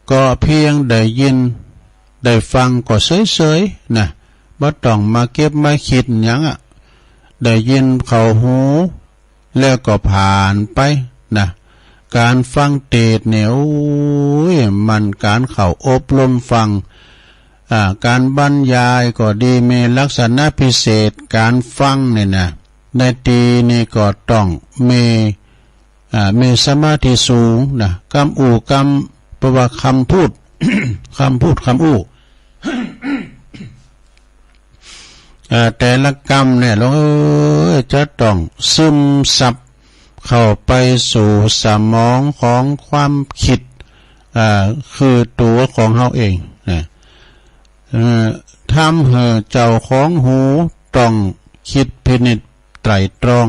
ก็เพียงได้ยินได้ฟังก็เฉยๆนะบ่ต้องมาเก็บมาคิดหยังอ่ะได้ยินเข้าหูแล้วก็ผ่านไปนะการฟังเทศน์เนี่ยโอ้ยมันการเข้าอบรมฟังการบรรยายก็ดีมีลักษณะพิเศษการฟังเนี่ยนะในตีนี่ก็ต้องมีสมาธิสูงนะคำประว่าคำพูด คำอู้ แต่ละกรรมเนี่ยเราจะต้องซึมซับเข้าไปสู่สมองของความคิดคือตัวของเราเองนะทำให้เจ้าของหูต้องคิดพินิจไตร่ตรอง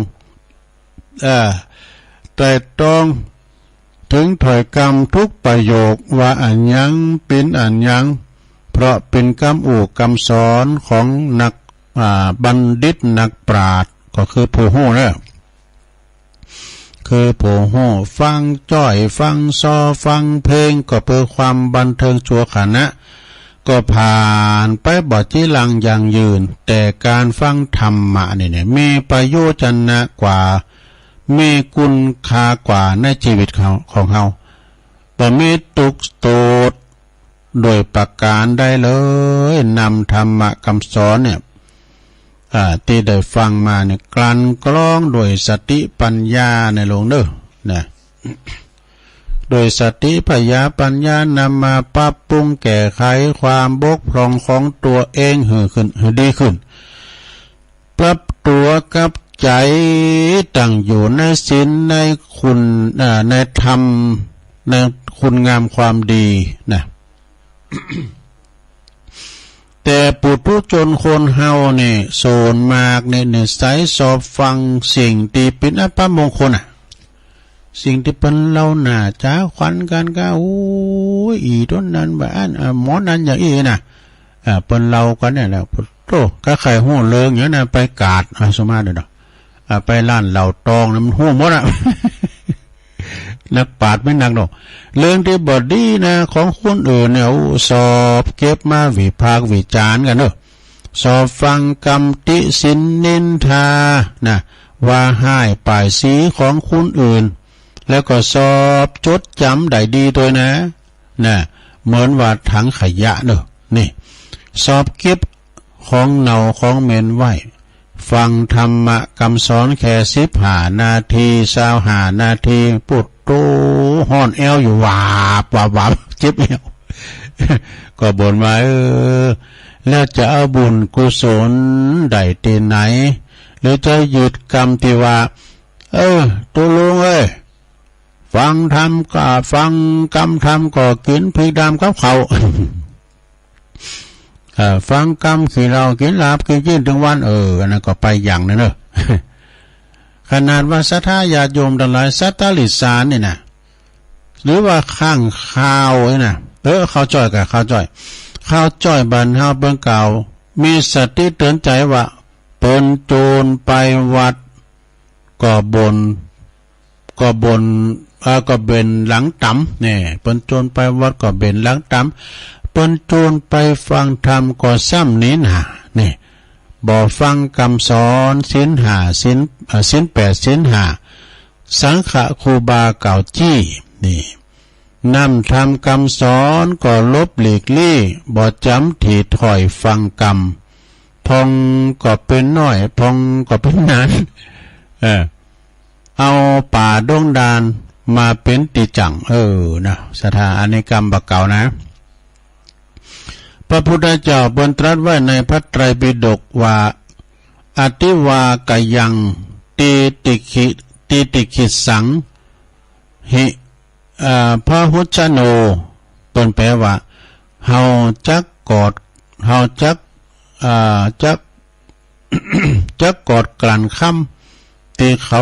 ถึงถ้อยคำทุกประโยคว่าอันยังเป็นอันยังเพราะเป็นคำสอนของนักบัณฑิตนักปราชญ์ก็คือผู้ฮู้เนี่ยคือผู้ฮู้ฟังจ้อยฟังซอฟังเพลงก็เพื่อความบันเทิงชั่วขณะก็ผ่านไปบ่จีรังอย่างยืนแต่การฟังธรรมะเนี่ยมีประโยชน์นะกว่ามีคุณค่ากว่าในชีวิตของเราบ่มีตุกโตดโดยประการได้เลยนำธรรมะคำสอนเนี่ยที่ได้ฟังมาเนี่ยกลั่นกรองโดยสติปัญญาในหลวงเด้อนะโดยสติปัญญานำมาปรับปรุงแก้ไขความบกพร่องของตัวเองให้ดีขึ้นปรับตัวกับใจตั้งอยู่ในศีลในคุณในธรรมในคุณงามความดีนะ แต่ปุถุชนคนเฮาเนี่ยโสนมากเนี่ยใส่สอบฟังสิ่งที่เป็นอัปมงคลสิ่งที่เป็นเราหน้าจ้าขวัญกันก็โอ้ยอีต้นนั้นบ้านหมอนั้นอย่างอีน่ะเป็นเรากันเนี่ยแหละโตก็ใครหู้เลิงอย่างนั้นไปกาดสมาเด้อเนาะไปล้านเหล่าตองนะมันหู้หมดนักปราชญ์ไม่นักหรอกเรื่องที่บอดีนะของคนอื่นเนี่ยสอบเก็บมาวิพากษ์วิจารณ์กันเนอะสอบฟังกรรมติสินนินทานะว่าให้ป่ายสีของคนอื่นแล้วก็สอบจดจำได้ดีตัวนะเหมือนว่าถังขยะเนอะนี่สอบเก็บของเนาของเมนไว้ฟังธรรมะคำสอนแค่15 นาที25 นาทีปุดโตห่อนแอวอยู่วาบเจ็บแอวก็บ่นมาแล้วจะเอาบุญกุศลได้ที่ไหนหรือจะหยุดกรรมที่ว่าตัวลุงฟังธรรมก็ฟังกรรมธรรมก็กินพริกดำกับเขาฟังกรรมคือเรากินลาบกินยืนถึงวันนั่นก็ไปอย่างนั้นเนอะขนาดว่าศรัทธาญาติโยมทั้งหลายสัตตลิสารนี่นะหรือว่าข้างข้าวนี่นะข้าวจ้อยกับข้าวจ้อยบันเฮาเบิ่งเก่ามีสติเตือนใจว่าเปิ้นโจรไปวัดก็บนก็เบนหลังต่ำเนี่ยเปิ้นโจรไปวัดก็เบนหลังต่ำเปิ้นโจรไปฟังธรรมก็ซ้ำนี้นะนี่บ่ฟังคำสอนศีล5ศีล8ศีล5สังฆครูบาเก่าจี้นี่นำทำคำสอนก็ลบหลีกลี่บ่จำถี่ถอยฟังกรรมพองก็เป็นน้อยพองก็เป็นนานเอาป่าดงดานมาเป็นติจังนะศรัทธาอเนกกรรมบักเก่านะพระพุทธเจ้าบนตรัสไว้ในพระไตรปิฎกว่าอติวากยังติติขิสังหิพระหุชโนเป็นแปลว่าเฮาจักกอดเฮาจักกอดกลั่นค่ำที่เขา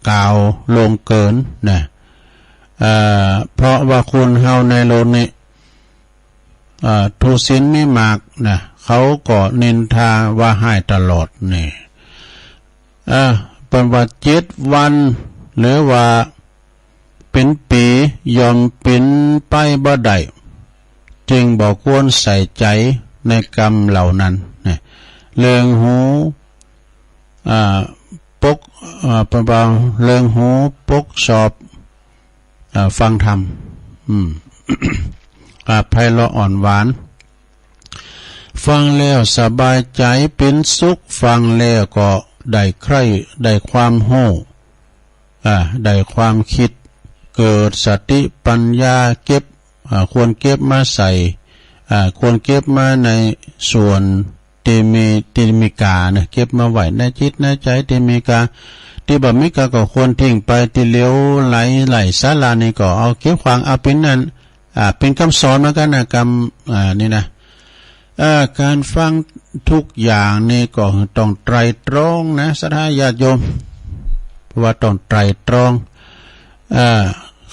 กล่าวลงเกินนะเพราะว่าคุณเฮาในโลกนี้ทุสินไม่มากนะเขาก็นินทาว่าให้ตลอดนี่เป็นว่า7 วันหรือว่าเป็นปียอมเป็นไปบ่ได้จึงบอกควรใส่ใจในกรรมเหล่านั้นเนี่ยเลื่องหูปกเป็นว่าเลื่องหูปกสอบฟังธรรมไพเราะอ่อนหวานฟังแล้วสบายใจเป็นสุขฟังแล้วก็ได้ใคร่ได้ความโห่ได้ความคิดเกิดสติปัญญาเก็บควรเก็บมาใส่ควรเก็บมาในส่วนติมิกาเนี่ยเก็บมาไว้ในจิตในใจติมิกาที่บ่มิกาก็ควรทิ้งไปที่เหลวไหลศาลานี่ก็เอาเก็บขวางเอาเป็นนั้นเป็นคำสอนเหมือนกันนะกรรมนี่นะการฟังทุกอย่างนี่ก็ต้องไตรตรองนะศรัทธาญาติโยมเพราะว่าต้องไตรตรอง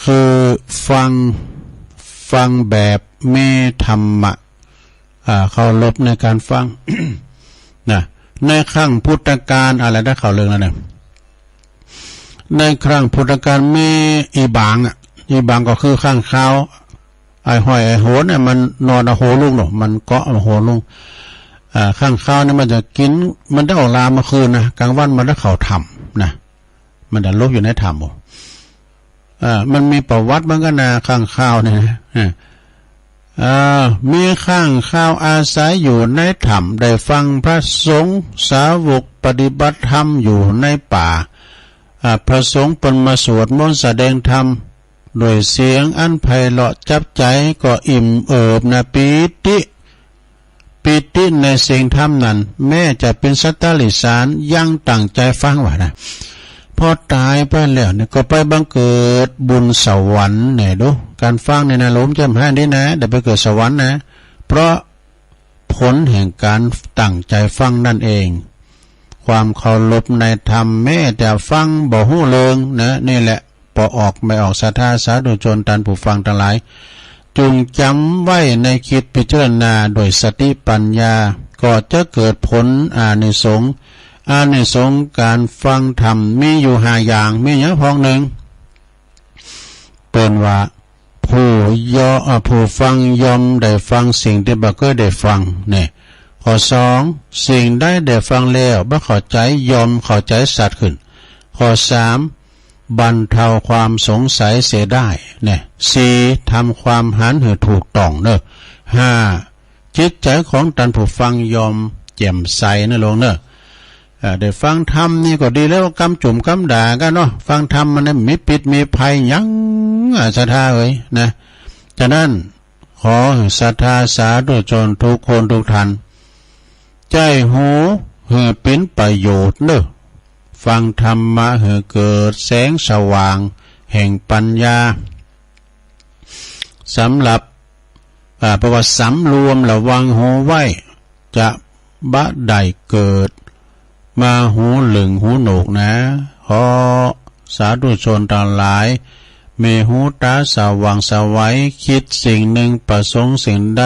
คือฟังแบบเมธรรมะเคารพในการฟัง นะในครั้งพุทธกาลอะไรได้ข่าวเรื่องแล้วเนี่ยในครั้งพุทธกาลมีอีบางก็คือข้างขาวไอ้ห้อยไอ้โหนเนี่ยมันนอนโหลุงหรอกมันเกาะโหลุงข้างข้าวเนี่ยมันจะกินมันได้ออกลาเมื่อคืนนะกลางวันมันได้เข่าถ้ำนะมันจะลบอยู่ในถ้ำมันมีประวัติเหมือนกันนะข้างข้าวเนี่ยมีข้างข้าวอาศัยอยู่ในถ้ำได้ฟังพระสงฆ์สาวกปฏิบัติธรรมอยู่ในป่าพระสงฆ์เป็นมาสวดมนต์แสดงธรรมโดยเสียงอันไพเราะจับใจก็อิ่มเอิบนะปีติในเสียงธรรมนั้นแม้จะเป็นสัตตลิสารยังตั้งใจฟังว่านะ พอตายไปแล้วเนี่ยก็ไปบังเกิดบุญสวรรค์เนี่ยดูการฟังในนรกจะให้ได้นะได้ไปเกิดสวรรค์นะเพราะผลแห่งการตั้งใจฟังนั่นเองความเคารพในธรรมแม้แต่ฟังบ่ฮู้เลิงนะนี่แหละพอออกไม่ออกศรัทธาสาธุชนท่านผู้ฟังทั้งหลายจงจำไว้ในคิดพิจารณาโดยสติปัญญาก็จะเกิดผลอานิสงส์การฟังธรรมมีอยู่5อย่างมีอย่างพ้องหนึ่งเป็นว่าผู้ฟังยอมได้ฟังสิ่งที่บ่เคยได้ฟังเนี่ยข้อ2สิ่งได้ฟังแล้วบ่เข้าใจยอมเข้าใจสัตว์ขึ้นข้อ3บรรเทาความสงสัยเสียได้เนี่ย4ทำความหันหือถูกต้องเนอะ5จิตใจของท่านผู้ฟังยอมแจ่มใสนะลงเนอะได้ฟังธรรมนี่ก็ดีแล้วกำจุ่มกำด่ากันเนาะฟังธรรมมันมีปิดมีภัยยังศรัทธาเอ้ยนะฉะนั้นขอศรัทธาสาธุชนทุกคนทุกท่านใจหูให้เป็นประโยชน์เนอะฟังธรรมะให้เกิดแสงสว่างแห่งปัญญาสำหรับประวัติสำรวมระวังหูไว้จะบะได้เกิดมาหูหลึงหูหนกนะขอสาธุชนทั้งหลายมีหูตาสว่างสวัยคิดสิ่งหนึ่งประสงค์สิ่งใด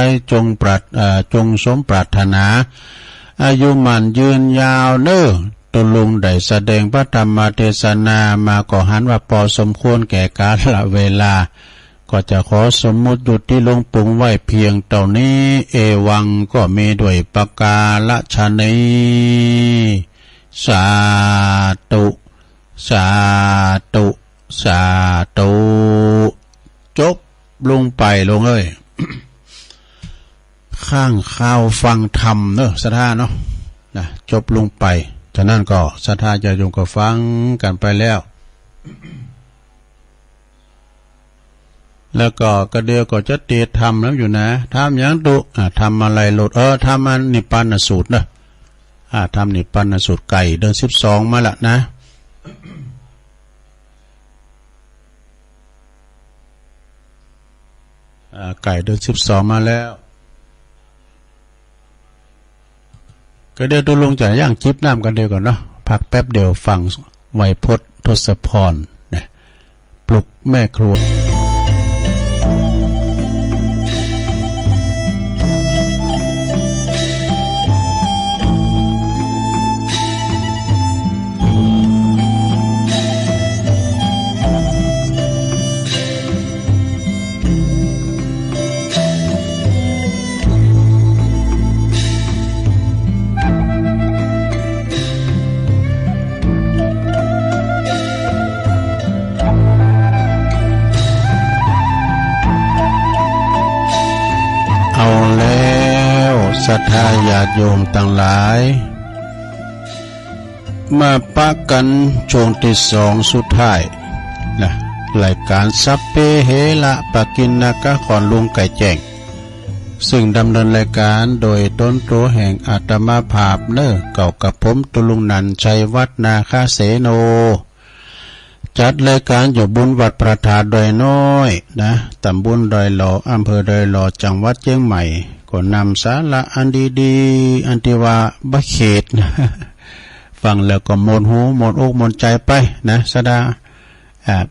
จงสมปรารถนาอายุมันยืนยาวเน้อตุลุงได้แสดงพระธรรมเทศนามาก็หันว่าพอสมควรแก่กาลเวลาก็จะขอสมมุติหยุดที่ลงปรุงไว้เพียงเท่านี้เอวังก็มีด้วยประกาศนีสาธุสาธุสาธุจบลงไปลงเอ้ย ข้างข้าวฟังธรรมเนอะศรัทธาเนาะนะจบลงไปฉะนั้นก็ศรัทธาจะยงก็ฟังกันไปแล้วแล้วก็กระเดียวก็จะเตะทำแล้วอยู่นะทำอย่างตุทำอะไรโหลดทำมันนิพพานสูตรนะทำนิพพานสูตรไก่เดือน12มาละนะไก่เดือน12มาแล้วก็เดี๋ยวตัวลงจากย่างจิบน้ำกันเดียวก่อนเนาะพักแป๊บเดียวฟังไวยพจน์ทศพรนะปลุกแม่ครัวศรัทธาญาติโยมทั้งหลายมาปะกันช่วงที่2สุดท้ายนะรายการสัพเพเหระปะกินนกะขอนลุงไก่แจ้งซึ่งดำเนินรายการโดยต้นโตแห่งอาตมาภาพเน้อเก่ากับผมตุลุงนันชัยวัฒนาคาเสโนจัดรายการอยู่บุญวัดประทาดอยน้อยนะตำบลดอยหล่ออำเภอดอยหล่อจังหวัดเชียงใหม่ก็นำสาระอันดีๆอันที่ว่าบ่เขตนะฟังแล้วก็มนหูมนอกมนใจไปนะสดา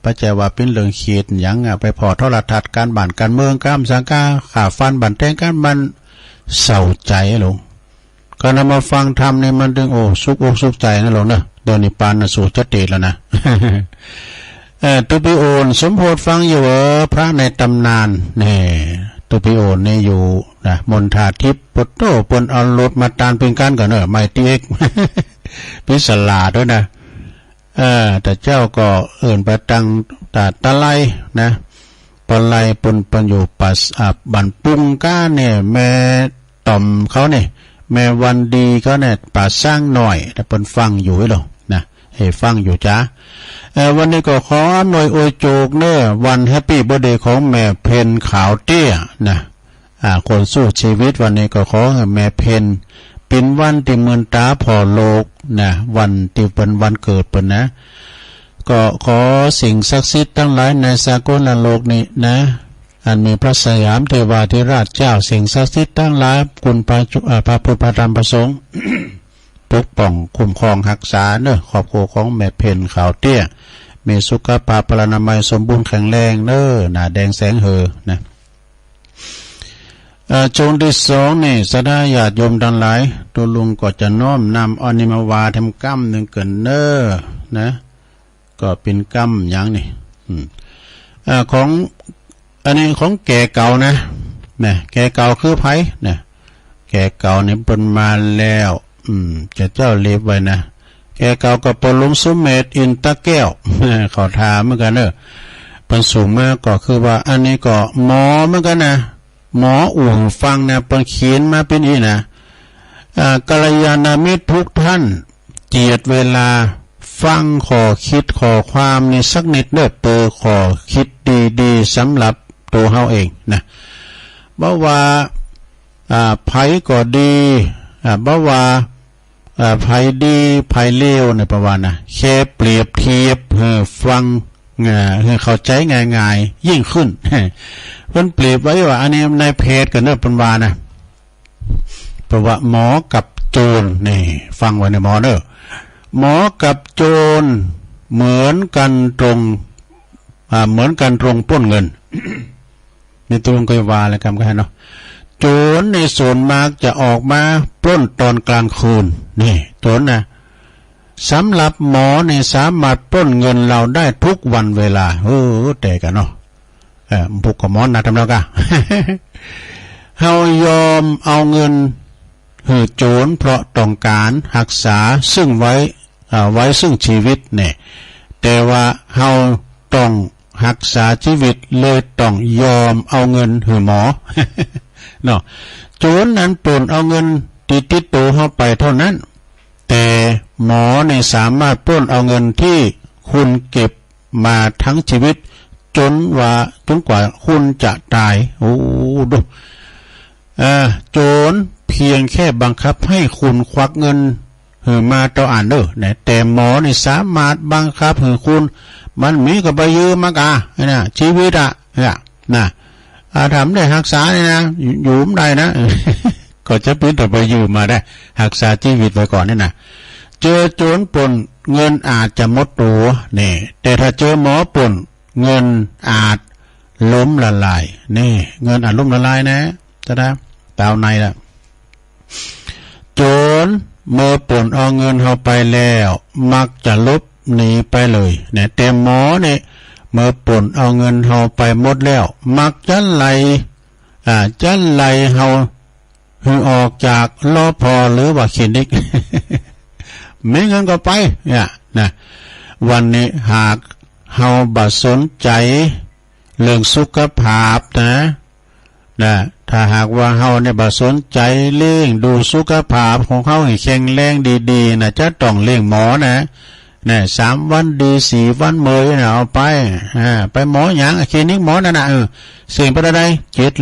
ปัจจัยว่าเป็นเรื่องเขตหยังไปพอโทรทัศน์การบ้านการเมืองการสังกาข่าฟันบันแทงการมันเศร้าใจลงก็นำมาฟังธรรมนี่มันดึงสุกอกสุขใจนะลงนะเดี๋ยวนี้ปานสู่ชัดเจนแล้วนะตุปิโอนสมโพธิฟังอยู่พระในตำนานนี่ตุปิโอนนี่อยู่นะมณฑาทิพย์ปดโตปนเอารถมาตานเป็นกันก่อนเนอะไม่ตีเอกพิศลาด้วยนะแต่เจ้าก็เอิ่นประตังตะไลนะปะไลปนปัญโยปัสบันปุงก้าเนี่ยแม่ต่อมเขาเนี่ยแม่วันดีเขาเนี่ยป่าสร้างหน่อยแต่ปนฟังอยู่หรอนะให้ฟังอยู่จ้าวันนี้ก็ขอหน่วยโอโจกเนอะวันแฮปปี้เบิร์ธเดย์ของแม่เพนขาวเตี้ยนะคนสู้ชีวิตวันนี้ก็ขอให้แม่เพนเป็นวันที่เมือนตาพอโลกนะวันที่เป็นวันเกิดเปิ้นนะ ก็ขอสิ่งศักดิ์สิทธิ์ทั้งหลายในสากลโลกนี้นะอันมีพระสยามเทวาธิราชเจ้าสิ่งศักดิ์สิทธิ์ทั้งหลายคุณพระพุทธพระธรรมพระสงฆ์ปกป้องคุ้มครองรักษาเนอะครอบครัวของแม่เพ็ญขาวเตี้ยมีสุขภาพพลานามัยสมบูรณ์แข็งแรงเนอะหน้าแดงแสงเหอนะจงที่สองนี่สดาญาติโยมทั้งหลายตัวลุงก็จะน้อมนำอนิมาวาทำกรรมหนึ่งเกินเนอนะก็เป็นกรรมอย่างนี่ของอันนี้ของแก่เก่านะแก่เก่าคือไผนะแก่เก่านี่เป็นมาแล้วจะเจ้าเล็บไว้นะแก่เก่าก็ปลงสุเมธอินตะแก้วขอถามเหมือนกันเนอะเป็นสูงมากก็คือว่าอันนี้ก็หมอเหมือนกันนะหมออุ่นฟังนะเป็นเขียนมาเป็นอีนะกัลยาณมิตรทุกท่านเจียดเวลาฟังขอคิดขอความในสักนิดเด้อเปิดขอคิดดีๆสำหรับตัวเฮาเองนะบ่ว่าไผก็ดีบ่ว่าไผดีไผเลวในประวัตินะแค่เปรียบเทียบฟังเข้าใจง่ายๆยิ่งขึ้นเพิ่นเปรียบไว้ว่าอันนี้ในเพจกันเนอะเป็นว่านะเพราะว่าหมอกับโจรนี่ฟังไว้ในหมอเนอะหมอกับโจรเหมือนกันตรงปล้นเงินในตรงเคยว่าอะไรกันเนาะโจรในส่วนมากจะออกมาปล้นตอนกลางคืนนี่โจรนะสำหรับหมอในสามารถปล้นเงินเราได้ทุกวันเวลาแต่กันเนาะพวกกับหมอนะทำแล้วกันเฮายอมเอาเงินหือโจรเพราะต้องการรักษาซึ่งไว้ซึ่งชีวิตเนี่ยแต่ว่าเฮาต้องรักษาชีวิตเลยต้องยอมเอาเงินหือหมอเนาะโจรนั้นปล้นเอาเงินติดตัวเฮาไปเท่านั้นแต่หมอเนี่ยสามารถปล้นเอาเงินที่คุณเก็บมาทั้งชีวิตจนกว่าคุณจะตายดูโจรเพียงแค่บังคับให้คุณควักเงินมาต่ออ่านเนี่ยแต่หมอเนี่ยสามารถบังคับให้คุณมันมีกับใบยืมมากนะชีวิตนะทำได้รักษาเนี่ยนะอยู่ไม่ได้นะ ก็จะเป็นแต่ไปยืมมาได้รักษาชีวิตไว้ก่อนนี่นะเจอโจรปล้นเงินอาจจะหมดตัวนี่แต่ถ้าเจอหมอปล้นเงินอาจล้มละลายนี่เงินอาจล้มละลายนะจะได้ตาวในละโจรเมื่อปล้นเอาเงินเข้าไปแล้วมักจะลบหนีไปเลยเนี่ยแต่หมอเนี่ยเมื่อปล้นเอาเงินเข้าไปหมดแล้วมักจะไล่เฮาออกจากลอพอหรือว่าคลินิก ไม่เงินก็ไปเนี่ยนะวันนี้หากเฮาบ่สนใจเรื่องสุขภาพนะถ้าหากว่าเฮาเนี่ยบ่สนใจเรื่องดูสุขภาพของเฮาให้แข็งแรงดีๆนะจะต้องเลี้ยงหมอนะ3 วันดี4 วันเมยนะเอาไปหมอหยังคลินิกหมอนั่นน่ะเสียงไปได้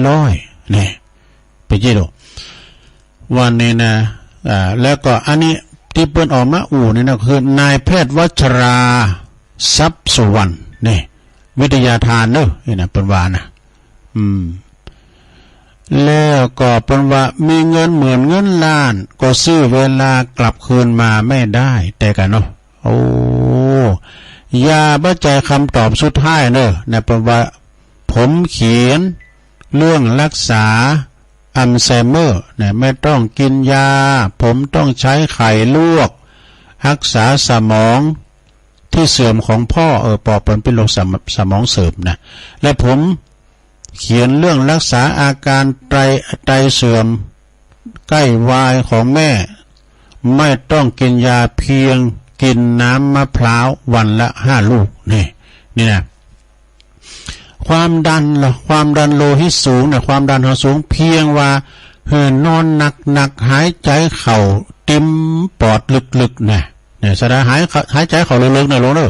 700นี่ไปจิโดวันนี้นะแล้วก็อันนี้ที่เปิ้นออกมานี่นะคือนายแพทย์วัชราทรัพย์สุวรรณนี่วิทยาทานเนอะนี่นะเปิ้นว่านะแล้วก็เปิ้นว่ามีเงินเหมือนเงินล้านก็ซื้อเวลากลับคืนมาไม่ได้แต่กันเนาะอย่าบ่ใจคำตอบสุดท้ายเนอะนะเปิ้นว่าผมเขียนเรื่องรักษาอัลไซเมอร์เนี่ยไม่ต้องกินยาผมต้องใช้ไข่ลวกรักษาสมองที่เสื่อมของพ่อปอเป็นโรคสมองเสื่อมนะและผมเขียนเรื่องรักษาอาการไตเสื่อมใกล้วายของแม่ไม่ต้องกินยาเพียงกินน้ำมะพร้าววันละ5 ลูกนี่นะความดันโลหิตสูงเนี่ยความดันสูงเพียงว่านอนหนักหายใจเข่าติ่มปอดลึกๆเนี่ยแสดงหายใจเข่าลึกๆเนี่ยลงเด้อ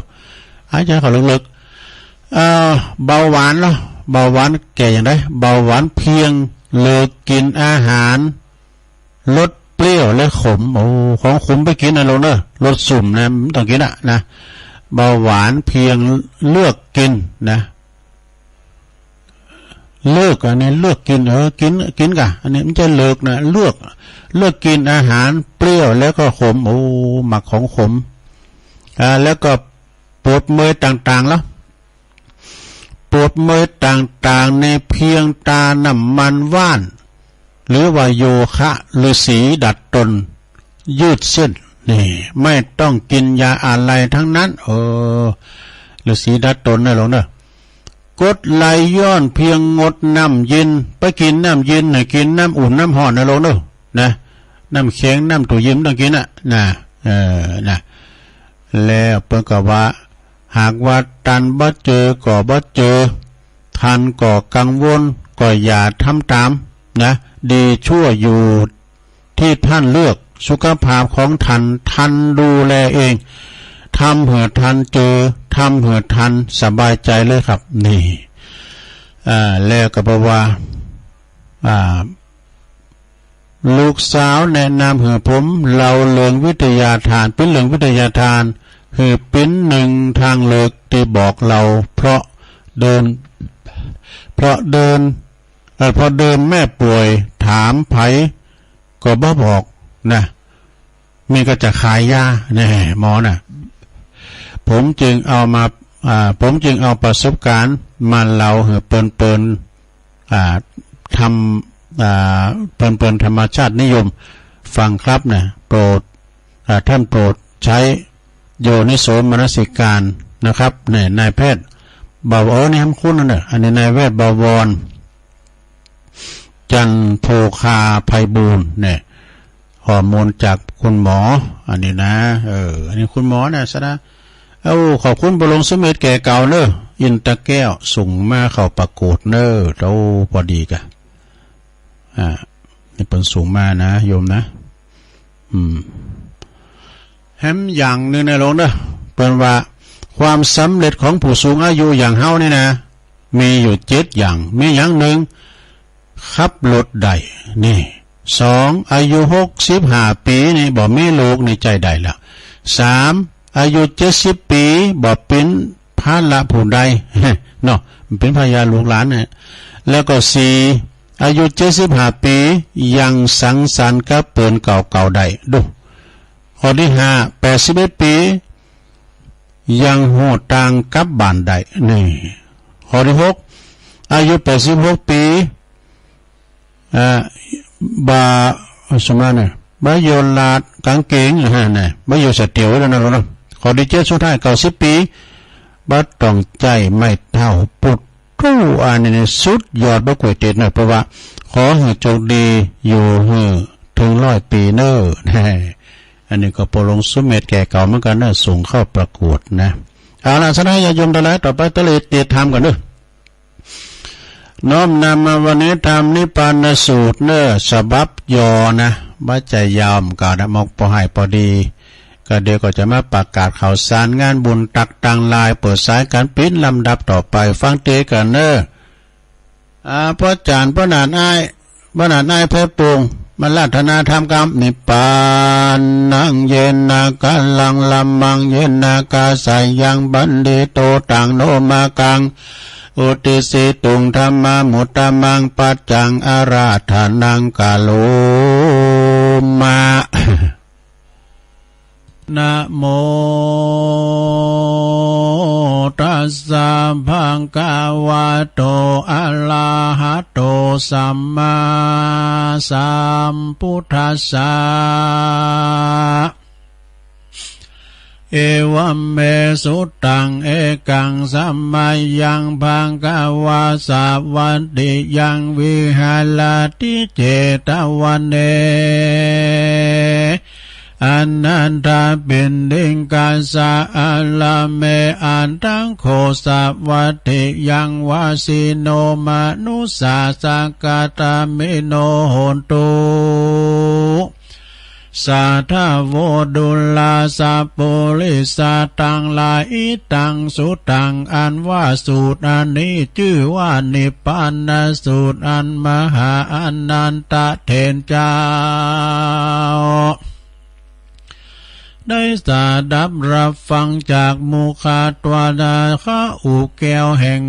หายใจเข่าลึกๆเบาหวานแก่อย่างไรเบาหวานเพียงเลิกกินอาหารลดเปรี้ยวและขมของขมไปกินนะลงเด้อลดสุ่มนะต้องกินนะ เบาหวานเพียงเลือกกินนะเลิกอันนี้เลือกกินกินกะอันนี้มันจะเลิกนะเลือกกินอาหารเปรี้ยวแล้วก็ขมโอ้หมักของขมแล้วก็ปวดเมื่อยต่างๆแล้วปวดเมื่อยต่างๆในเพียงตาน้ำมันว่านหรือว่าโยคะฤาษีดัดตนยืดเส้นนี่ไม่ต้องกินยาอะไรทั้งนั้นฤาษีดัดตนนะหลวงเด้อกดไหลย้อนเพียงงดน้ำเย็นไปกินน้ำเย็นน่ะกินน้ำอุ่นน้ำห่อนนะหลวงเด้อนะน้ำแข็งน้ำตัวเย็นต้องกินนะนะแล้วเพิ่นก็ว่าหากว่าตันบ่เจอก็บ่เจอทันก็กังวลก็อย่าทำตามนะดีชั่วอยู่ที่ท่านเลือกสุขภาพของท่านดูแลเองทำเหื่อทันเจอทำเหื่อทันสบายใจเลยครับนี่แล้วก็บอกว่าลูกสาวแนะนำเหื่อผมเราเลืองวิทยาทานเป็นเลืองวิทยาทานคือเป็นหนึ่งทางเลือกที่บอกเราเพราะเดิมแม่ป่วยถามไผก็บ่บอกนะมีก็จะขายยาแน่หมอน่ะผมจึงเอาประสบการณ์มาเล่าให้เปิ้นทำธรรมชาตินิยมฟังครับนะโปรดท่านโปรดใช้โยนิโสมนสิการนะครับเนี่ยนายแพทย์บวรนี่คุ้นนะอันนี้นายแพทย์บวรจันโพคาไพบูลย์เนี่ยข้อมูลจากคุณหมออันนี้นะอันนี้คุณหมอนะซะนะขอบคุณบรมสมเด็จแก่เก่าเนอะอินตะแก้วส่งมาเข้าประกวดเนอะเราพอดีกะนี่เป็นส่งมานะโยมนะแฮมอย่างนึงในหลวงเนอะเป็นว่าความสำเร็จของผู้สูงอายุอย่างเฮานี่นะมีอยู่7อย่างมีอย่างหนึ่งขับรถได้นี่2อายุ65ปีนี่บ่มีลูกในใจได้แล้ว3อายุ70ปีบ่เป็นภาระผู้ใดเนาะมันเป็นภรรยาลูกหลานนะแล้วก็4อายุ75ปียังสังสรรค์กับเปิ้นเก่าๆได้ดูข้อที่5 81ปียังโหดต่างกับบ้านได้นี่ข้อที่6อายุ86ปีสมนะบาโยลาดกางเกงนะบาโยสเตียวแล้วนะเนาะขอดีเจสุดท้าย90ปีบัดต้องใจไม่เท่าปุดตู้อันนี้สุดยอดบ่กวยเต็ดนะเพราะว่าขอให้โชคดีอยู่ถึง100ปีเน้ออันนี้ก็โปรลงสมเด็จแก่เก่าเหมือนกันนะส่งเข้าประกวดนะเอาล่ะสนายาโยมตะแล้วต่อไปตะเลติธรรมกันเด้อน้อมนำมาวันนี้ทำนิพพานสูตรเนอฉบับยอนะบัจจยามกาดมอกพอให้พอดีก็เดี๋ยวก็จะมาประกาศข่าวสารงานบุญตักตังลายเปิดสายการปิ้นลำดับต่อไปฟังเตกันเนอพระจานพระนานอ้ายแพ่ปวงมาลาธนาธรรมกรรมนิพพานนังเยนนากาลังลัมมังเยนนากาสายยังบันเดโตตังโนมากังอุติสิตุงธรรมมุตตมังปัจจังอาราธานังกาโลมานะโมตัสสะภะคะวะโตอะระหะโตสัมมาสัมพุทธัสสะเอวัมเมสุตังเอกังสัมมายังภังกวาสาวันติยังวิหารติเจตวันเนอนันตาเป็นดิงกาสาอัลลาเมอันตังโคสาวัติยังวาสิโนมานุสาสกาตามิโนโหนตุสาธาโวดุลาสาปุริสาตังลาอิตังสุตังอันว่าสูตรอันนี้ชื่อว่านิพพานสูตรอันมหาอนันตเถรเจ้า ได้สาดับรับฟังจากมุขตวดาข้าอุแก้วแห่ง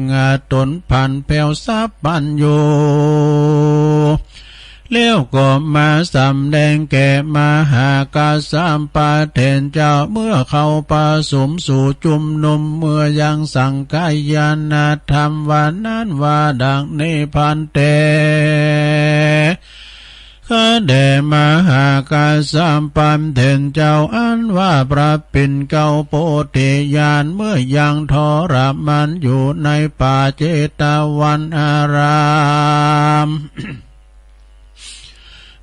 ตนพันแผ่วซับปัญโยเลี้ยวก็มาสำแดงแก่มหากาสามปาเทนเจ้าเมื่อเขาประสมสู่จุมนุมเมื่อยังสังกายนาธรรมว่านั้นว่าดังนี้พันเตข้าแด่มหากาสามปันเทนเจ้าอันว่าพระปิ่นเก้าโพธิญาณเมื่อยังทรมานอยู่ในป่าเจตวันอาราม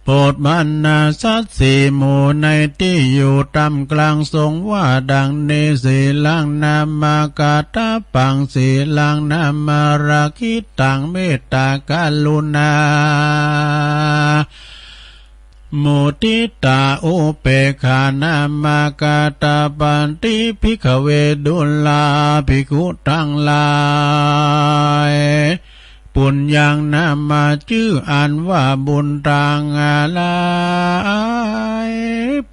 โปรดบรรณาสัตว์สี่หมู่ในที่อยู่ตำกลางทรงว่าดังนี้สีลังนามากาตาปังสีลังนามาราคิตังเมตตากรุณามุทิตาอุเปขานามากาตาปันติภิกขเวดุลาภิกขุทั้งหลายปุญญังนามาชื่ออันว่าบุญตางอาลาย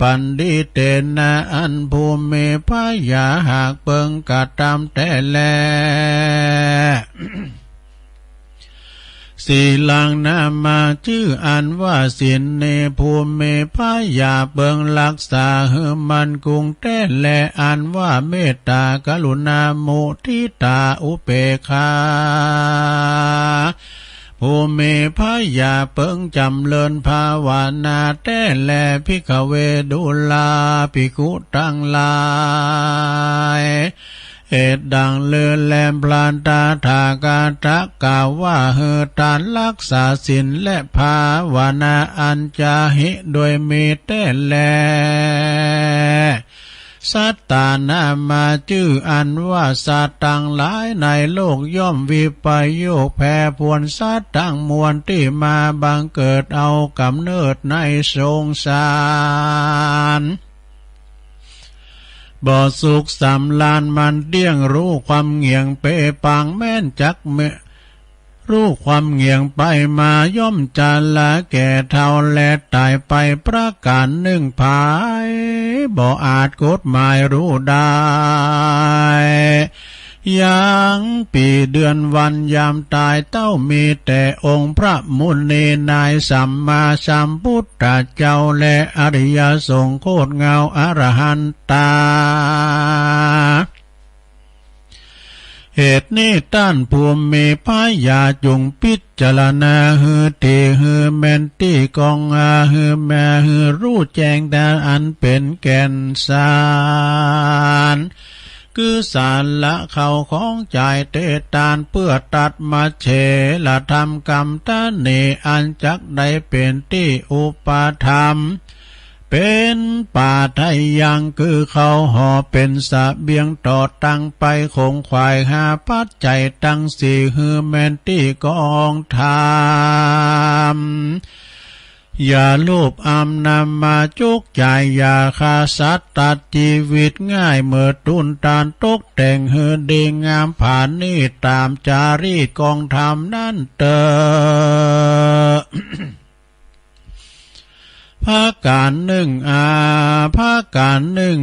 ปันดิเตนะอันภูเมพยาหากเปิงกะตามแต่แลสีลังนามาชื่ออันว่าสินเนภูเมพยาเบิงรักษาเฮมันกุงแต่แลอันว่าเมตตากรุณามุทิตาอุเปคาภูเมพยาเปิงจำเลินภาวนาแต่แลภิกขเวดุลาภิกขุทั้งหลายเหตุดังเลือแลมพลานตาถากาตะกล่าวว่าเฮตานรักษาศีลและภาวนาอันจาหิโดยมีแต่แลสัตตานามาชื่ออันว่าสัตว์ต่างหลายในโลกย่อมวิปโยคแผ่พวนสัตว์ทั้งมวลที่มาบังเกิดเอากำเนิดในสงสารบ่สุขสำลานมันเดี้ยงรู้ความเงียงเปปังแม่นจักเมรู้ความเงียงไปมาย่อมจะละแก่เท่าและตายไปประการหนึ่งภายบ่อาจกฎหมายรู้ได้ยังปีเดือนวันยามตายเต้ามีแต่องค์พระมุนีนายสัมมาสัมพุทธเจ้าและอริยสงฆ์โคตรเงาอรหันตาเหตุนี้ต้านภูมิมีพายาจงพิจารณาฮือเทฮือแมนตีกองฮือแม่ฮือรู้แจ้งแต่อันเป็นแก่นสารคือสารละเขาของใจเตตานเพื่อตัดมาเฉละทำกรรมตาเนอันจักได้เป็นที่อุปธรรมเป็นป่าไทยยังคือเขาห่อเป็นสะเบียงต่อตั้งไปคงควายหาปัจจัยตั้งสี่ฮือแมนตี้กองธรรมอย่าลูบอำนำมาจุกใจอย่าฆ่าสัตว์ตัดชีวิตง่ายเมื่อตุนตานตกแต่งเฮือดีงามผ่านนี้ตามจารีตกองธรรมนั่นเตอภาการหนึ่งภาการหนึ่ง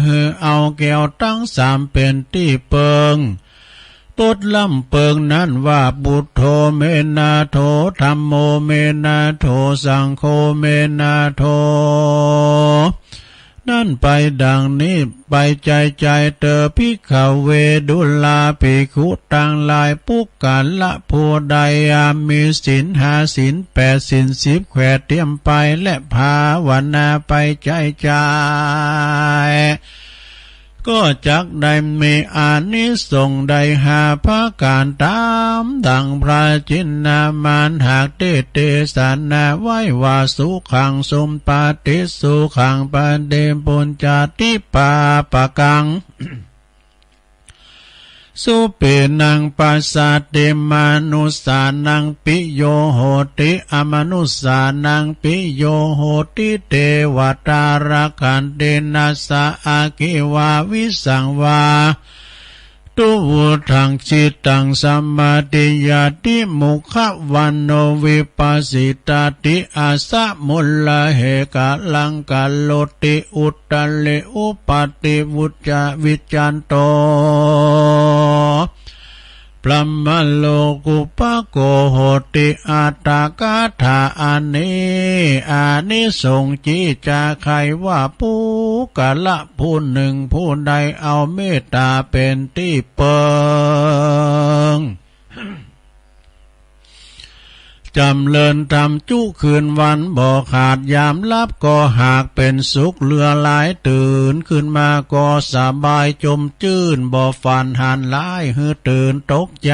ฮือเอาแก้วตั้งสามเป็นที่เปิงตุดลำเปิงนั้นว่าบุตโธเมนาโธธัมโมเมนาโธสังโฆเมนาโธนั่นไปดังนี้ไปใจเตอภิกขเวดุลาภิกขุต่างหลายปุกกาละผู้ใดมีศีลห้าศีลแปดศีลสิบแขวดเตรียมไปและภาวนาไปใจก็จักได้มีอานิสงส์ได้หาภาการตามดังพระจินนามานหากเตสานาไว้ว่าสุขังสมปาติสุขังปเดมปุญจติปาปะกัง สุเปนังปัสสะเตมานุสานังปิโยโหติอมนุสานังปิโยโหติเทวตารคันเตนะสะอาคิวาวิสังวา ตุวุทังจิตตังสัมมาติยาติมุขวันโนวิปัสสิตาติอาสะมุลละเหกะลังกะโลติอุตตะเลอุปาติวุจจะวิจันโตปรัมมโลกุปโกโหติอัตตากาถาอานิสงส์จิจาใครว่าผู้กะละผู้หนึ่งผู้ใดเอาเมตตาเป็นที่เปิงจำเริญทำจุคืนวันบ่ขาดยามลับก็หากเป็นสุขเลือหลายตื่นขึ้นมาก็สบายจมจื่นบ่ฝันหันหลายฮือตื่นตกใจ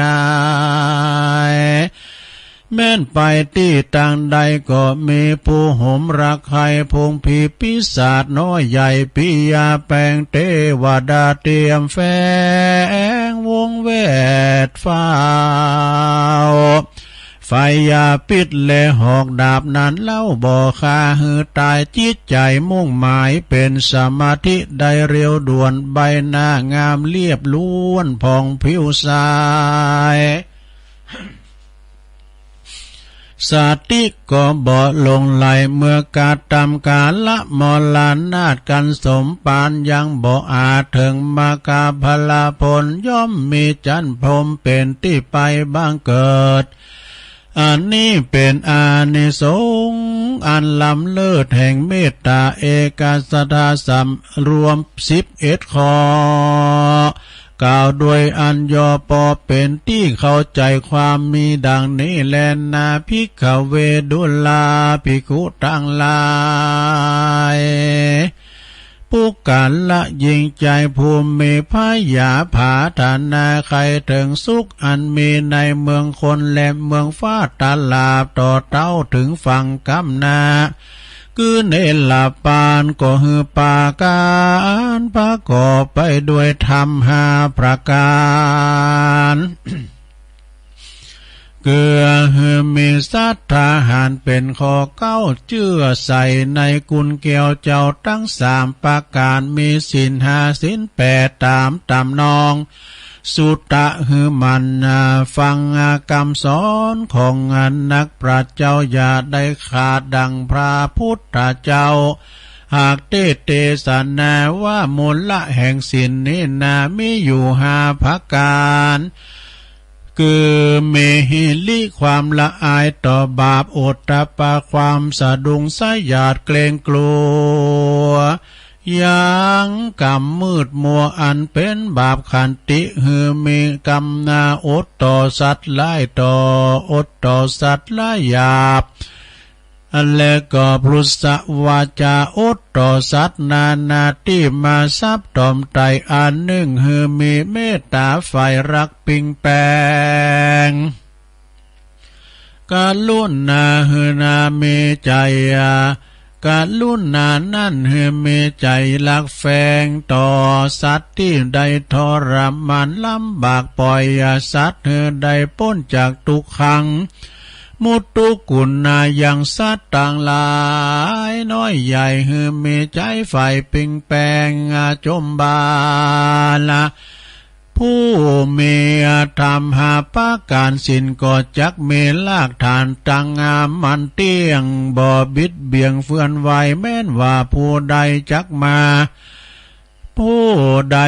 แม่นไปที่ต่างใดก็มีผู้ห่มรักใครพงผีปีศาจน้อยใหญ่ปิยาแปลงเทวดาเตรียมแฝงวงเวทฟ้าวไฟยาปิดและหอกดาบนั้นเล่าบ่คาหือตายจิตใจมุ่งหมายเป็นสมาธิได้เร็วด่วนใบหน้างามเรียบล้วนผ่องผิวใสสาติก็บ่ลงไหลเมื่อกาตำกาละมลานาดกันสมปานยังบ่อาจถึงมากาพลาผลย่อมมีจันพรมเป็นที่ไปบ้างเกิดอันนี้เป็นอานิสงส์อันล้ำเลิศแห่งเมตตาเอกสัทธาสัมรวม11 ข้อกล่าวด้วยอัญญปอเป็นที่เข้าใจความมีดังนี้แลนาภิกขเวดุลาภิกขุทั้งหลายผู้กันละยิงใจภูมิพยาผาฐานาใครถึงสุขอันมีในเมืองคนและเมืองฟ้าตาลาบต่อเต้าถึงฝั่งกำนาคือเนลาปานก็ฮือปาการประกอบไปด้วยธรรม5 ประการเกือหือมีสัทธาหารเป็นข้อเก้าเชื่อใส่ในกุลเกี่ยวเจ้าทั้ง3 ประการมีศีล5 ศีล8ตามตำนองสุตตะหือมันฟังกรรมสอนของนักปราชญ์เจ้าอย่าได้ขาดดังพระพุทธเจ้าหากเตสนาว่ามูลละแห่งศีลนี้มีอยู่5 ประการคือเมหิลิความละอายต่อบาปโอตตปะความสะดุ้งสะหยาดเกรงกลัวยังกรรมมืดมัวอันเป็นบาปขันติหือมีกรรมนาอดต่อสัตว์ไล่ต่ออดต่อสัตว์ไล่หยาบและก็พรุษวาจาอดต่อสัตว์นาที่มาซับตอมไตอันหนึ่งหือมีเมตตาไฟรักปิงแปงกาลุนาหือนาเมใจกาลุนานั่นหือเมใจลักแฝงต่อสัตว์ที่ได้ทรมานลำบากปล่อยสัตว์หือได้พ้นจากทุกขังมุตตุกุณายังสัตว์ต่างหลายน้อยใหญ่หือมีใจไฟปิงแปงจมบาละผู้มีธรรม5 ประการศีลก็จักมีลากฐานตั้งงามมันเตี้ยงบ่บิดเบี่ยงเฟื่อนไหวแม้นว่าผู้ใดจักมาผู้ใด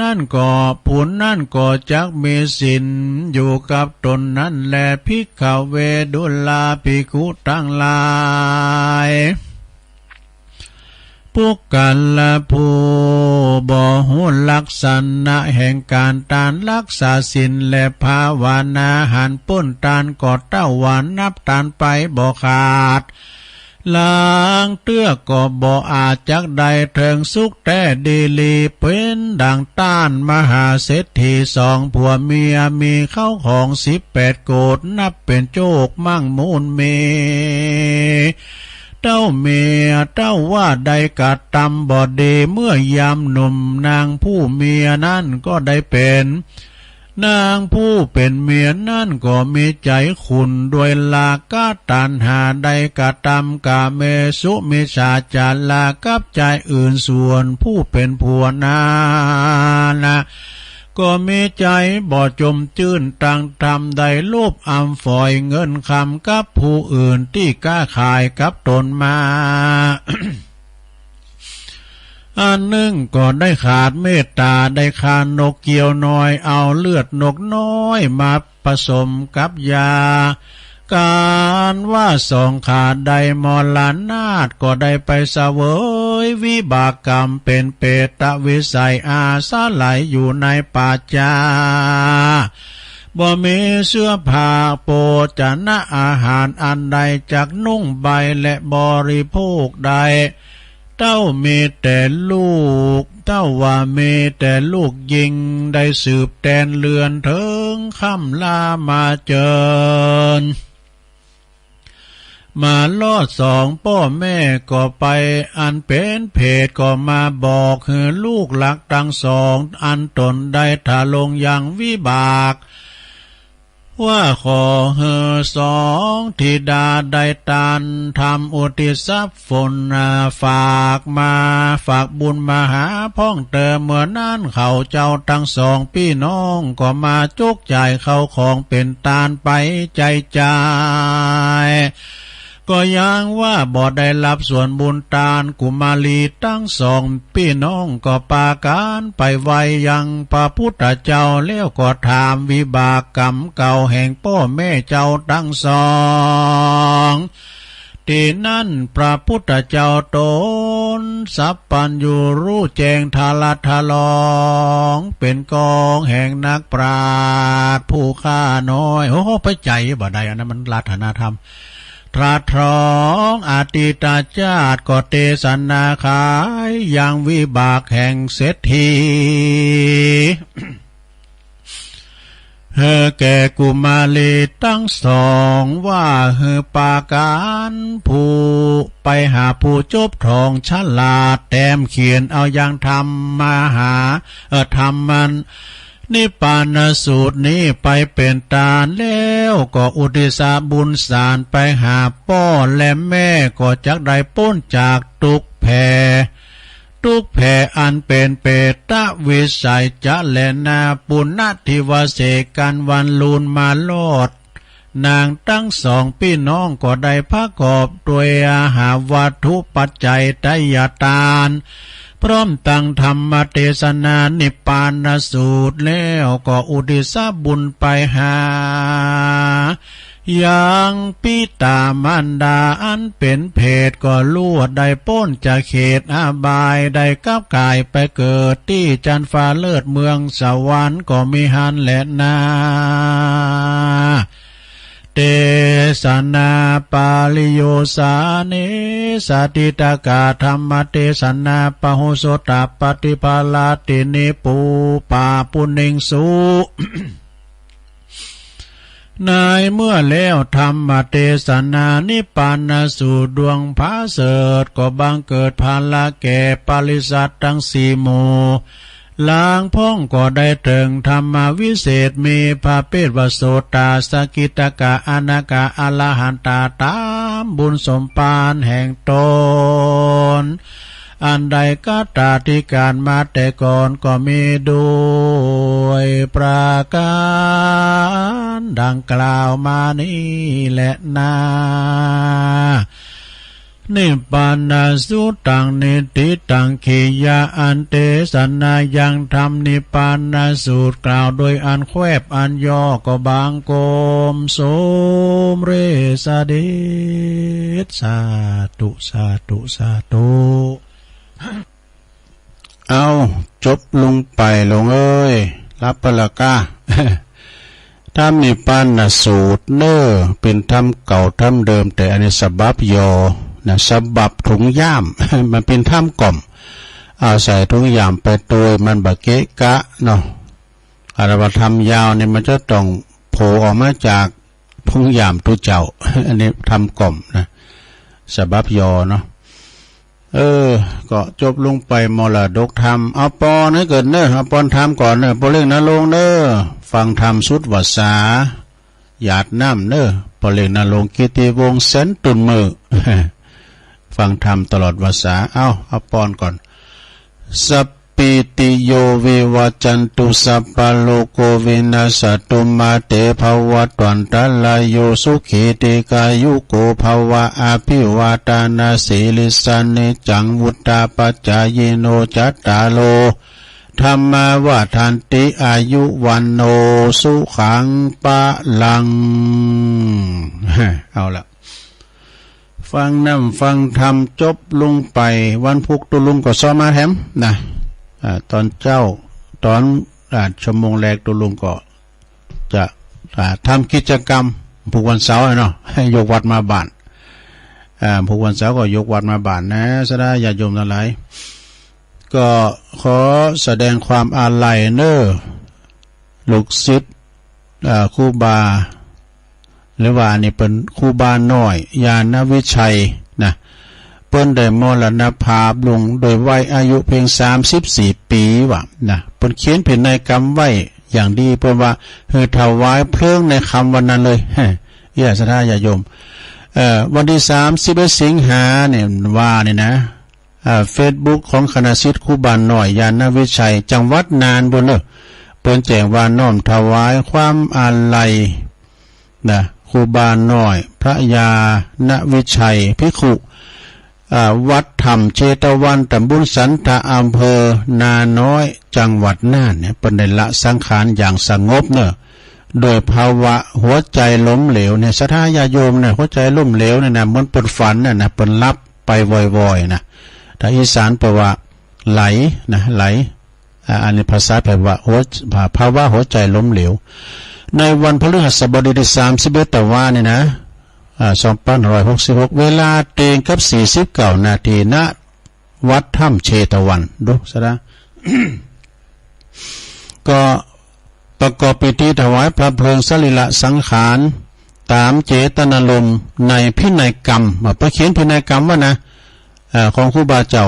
นั่นก็ผู้นั่นก็จักมีศีลอยู่กับตนนั่นแลภิกขเวดุลาภิกขุทั้งหลายผู้กันละผู้บ่หูลักษณะแห่งการตานรักษาศีลและภาวนาหันป้นตานกอดเต้าหวานนับตานไปบ่ขาดล้างเตื้อก็บ่อาจจักใดเถิงสุขแต่ดีลีเป็นดังต้านมหาเศรษฐี2 ผัวเมียมีเข้าของ18 โกฏนับเป็นโจกมั่งมูลเมเต้าเมียเต้าว่าใดกะตำบ่ดีเมื่อยามหนุ่มนางผู้เมียนั่นก็ได้เป็นนางผู้เป็นเมียนั่นก็มีใจขุ่นด้วยลากาตัณหาใดกะตำกะเมสุมิชาจาลากับใจอื่นส่วนผู้เป็นผัวนา ก็มีใจบ่จมจื้นต่างทำใดรูปอำฝอยเงินคำกับผู้อื่นที่กล้าขายกับตนมา อันหนึ่งก็ได้ขาดเมตตาได้ขานกเกี่ยวน้อยเอาเลือดนกน้อยมาผสมกับยาการว่าสองขาดใดมรณาถก็ได้ไปเสวยวิบากกรรมเป็นเปตวิสัยอาสาไหลอยู่ในป่าจาบ่มีเสื้อผ้าโภชนะอาหารอันใดจากนุ่งใบและบริโภคใดเต้ามีแต่ลูกเต้าว่ามีแต่ลูกยิงได้สืบแดนเลือนถึงค่ำลามาเจิญมาลอดสองพ่อแม่ก็ไปอันเป็นเพศก็มาบอกคือลูกหลักทั้งสองอันตนได้ถาลงยังวิบากว่าขอเฮอสองธิดาได้ตานทำอุทิศฝนฝากบุญมาหาพ้องเติมเมื่อนั้นเขาเจ้าทั้งสองพี่น้องก็มาจุกจ่ายเขาของเป็นตานไปใจใจก็ยังว่าบ่ได้รับส่วนบุญตานกุมารีทั้งสองพี่น้องก็ปาการไปไว้ยังพระพุทธเจ้าแล้วก็ถามวิบากกรรมเก่าแห่งพ่อแม่เจ้าทั้งสองที่นั่นพระพุทธเจ้าตนสัพพัญญูรู้แจ้งทาลัทลองเป็นกองแห่งนักปราชญ์ผู้ฆ่าน้อยโอ้ไปใจบ่ได้อันนั้นมันลัทธนาธรรมตรัสร้องอาติตาจาตก็เทศนาขายอย่างวิบากแห่งเศรษฐี แก่กุมารีทั้งสองว่าปาการผู้ไปหาผู้จบทองฉลาดแต้มเขียนเอาอย่างธรรมมาหาธรรมมันนิพพานสูตรนี้ไปเป็นตาลแล้วก็อุทิศบุญสารไปหาพ่อและแม่ก็จักได้พ้นจากทุกข์แผ่อันเป็นเปตวิสัยจะแลนาปุณณทิวเสกันวันลูนมาโลดนางทั้งสองพี่น้องก็ได้ประกอบด้วยอาหารวัตถุปัจจัยไตยทานพร้อมตั้งธรรมเทศนานิพพานสูตรแล้วก็อุทิศบุญไปหาอย่างปิตามารดาอันเป็นเพศก็ลู่ได้พ้นจากเขตอบายได้กับกายไปเกิดที่จันฟ้าเลิศเมืองสวรรค์ก็มีหันและนาเตสนาปาลิโยสาเนสติตากาธรรมเตสนาปะโหโสตปฏิภาลาตินิปูปาปุเนงสุ นายเมื่อแล้วธรรมเทศนานิพพานสู่ดวงพระเสดก็บังเกิดภาละแก่ปริสัตทั้งสี่หมู่ลางพ้องก็ได้ถึงธรรมวิเศษมีพระเพศวโสตาสกิตกะอนาคาอรหันตาตามบุญสมปานแห่งตนอันใดก็ตาธิการมาแต่ก่อนก็มีด้วยประการดังกล่าวมานี้แหละนานิพพานสุตังนิติตังขียาอันเตสนายังธรรมนิพพานสูตรกล่าวโดยอันแควบอันย่อก็บางโกมโสมเรสเดชสาธุสาธุสาธุเอาจบลงไปลงเอ้ยรับปละกาธรรมนิพพานสูตรเน้อเป็นธรรมเก่าธรรมเดิมแต่อันนี้ฉบับยอนะฉบับถุงย่าม มันเป็นธรรมกล่อมเอาใส่ถุงย่ามไปตัวมันบะเกะกะเนาะอารวธรรมยาวเนี่ยมันจะต้องโผล่ออกมาจากถุงย่ามตัวเจ้า อันนี้ธรรมกล่อมนะฉบับยอเนาะก็จบลงไปมรดกธรรมเอาปอเนื้อเกิดเนื้อเอาปอนธรรมก่อนเนื้อปอเล่งนรงเนื้อฟังธรรมสุดวาสาหยาดน้ำเนื้อปอเล่งนรงกิติวงศ์เซนตุนมือ ฟังธรรมตลอดวาสาเอาปอนก่อนสัพเพ ปิติโยวิวัจจันตุสัพพะโลกวินาศตุมาเตภวัตวันตรายโยสุขีติกายุโกภวะอภิวาทานาสีลิสานิจังวุตตาปัจจายโนจัตตาโลธรรมวาทันติอายุวันโนสุขังปะลังเอาละฟังน้ำฟังธรรมจบลงไปวันพุธตุลุงก็ซ้อมมาแถมนะตอนเจ้าตอนชั่วโมงแรกตุลุงก็จะทำกิจกรรมพุธวันเสาร์เนาะให้ยกวัดมาบ้านพุธวันเสาร์ก็ยกวัดมาบ้านนะสดาญาติโยมทั้งหลายก็ขอแสดงความอาลัยเนอลูกศิษย์ครูบาหรือว่านี่เป็นครูบาน้อยญาณวิชัยนะเปิ้นได้มรณภาพลงโดยวัยอายุเพียง34 ปีว่ะนะเปิ้นเขียนพินัยกรรมไว้อย่างดีเปิ้นว่าถวายเพลิงในคำวันนั้นเลยญาติญาติโยมวันที่31 สิงหาเนี่ยว่านี่นะเฟซบุ๊กของคณะศิษย์ครูบาน้อยญาณวิชัยจังหวัดนานบุญเนอะเปิ้นแจ้งว่าน้อมถวายความอาลัยนะครูบาน้อยพระยาณวิชัยภิกขุวัดธรรมเชตวันตำบลสันตะอำเภอนาน้อยจังหวัดน่านเนี่ยเป็นได้ละสังขารอย่างสงบเนอะโดยภาวะหัวใจล้มเหลวเนี่ยศรัทธาญาติโยมเนี่ยหัวใจล้มเหลวเนี่ยนะมันเป็นฝันน่ะนะเป็นลับไปบ่อยๆนะถ้าอีสานแปลว่าไหลนะไหลอันนี้ภาษาแปลว่าภาวะหัวใจล้มเหลวในวันพฤหัสบดีที่31 ตุลาคมนี่นะ2566เวลาเตงกับ49 นาทีณวัดถ้ำเชตวันดูซะนะ ก็ประกอบพิธีถวายพระเพลิงสรีระสังขารตามเจตนารมณ์ในพินัยกรรมประเขียนพินัยกรรมว่านะของครูบาเจ้า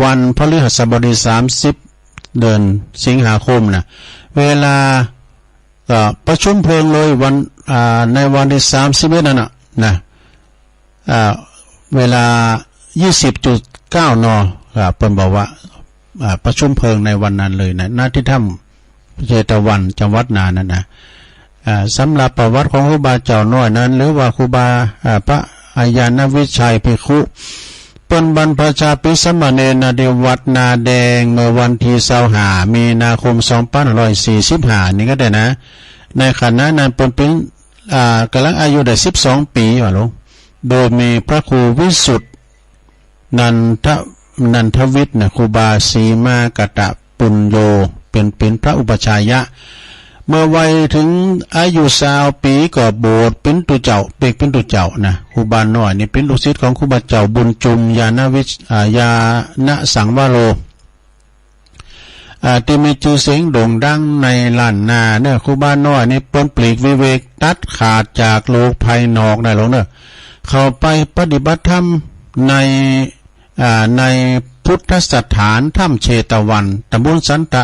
วันพฤหัสบดี30 เดือนสิงหาคมนะเวลาประชุมเพลิงเลยวันในวันที่31นั่นนะเวลา 20.9 น.เพิ่นบอกว่าประชุมเพลิงในวันนั้นเลยนะณที่ถ้ำเจตวันจังหวัดน่านนั่นนะสำหรับประวัติของครูบาเจ้าน้อยนั้นหรือว่าครูบาพระญาณวิชัยภิกขุเป็นบรรพชาภิกษุสามเณรในวัดนาแดงเมื่อวันที่25 มีนาคม 2545นี่ก็ได้นะในขณะนั้นเป็นกำลังอายุได้12 ปีว่าลงโดยมีพระครูวิสุทธิ์นันทวิทย์นะครูบาสีมากตะปุญโยเป็นพระอุปชายะเมื่อวัยถึงอายุ20 ปีก็บวชเป็นตุเจ้าเป็นตุเจ้านะครูบาน้อยนี่เป็นลูกศิษย์ของครูบาเจ้าบุญจุมญาณสังวโรที่มีชื่อเสียงโด่งดังในล้านนาเนี่ยครูบาน้อยนี่พ้นปลีกวิเวกตัดขาดจากโลกภายนอกได้หรอกเนอะเข้าไปปฏิบัติธรรมในพุทธสถานถ้ำเชตวันตำบลสันตะ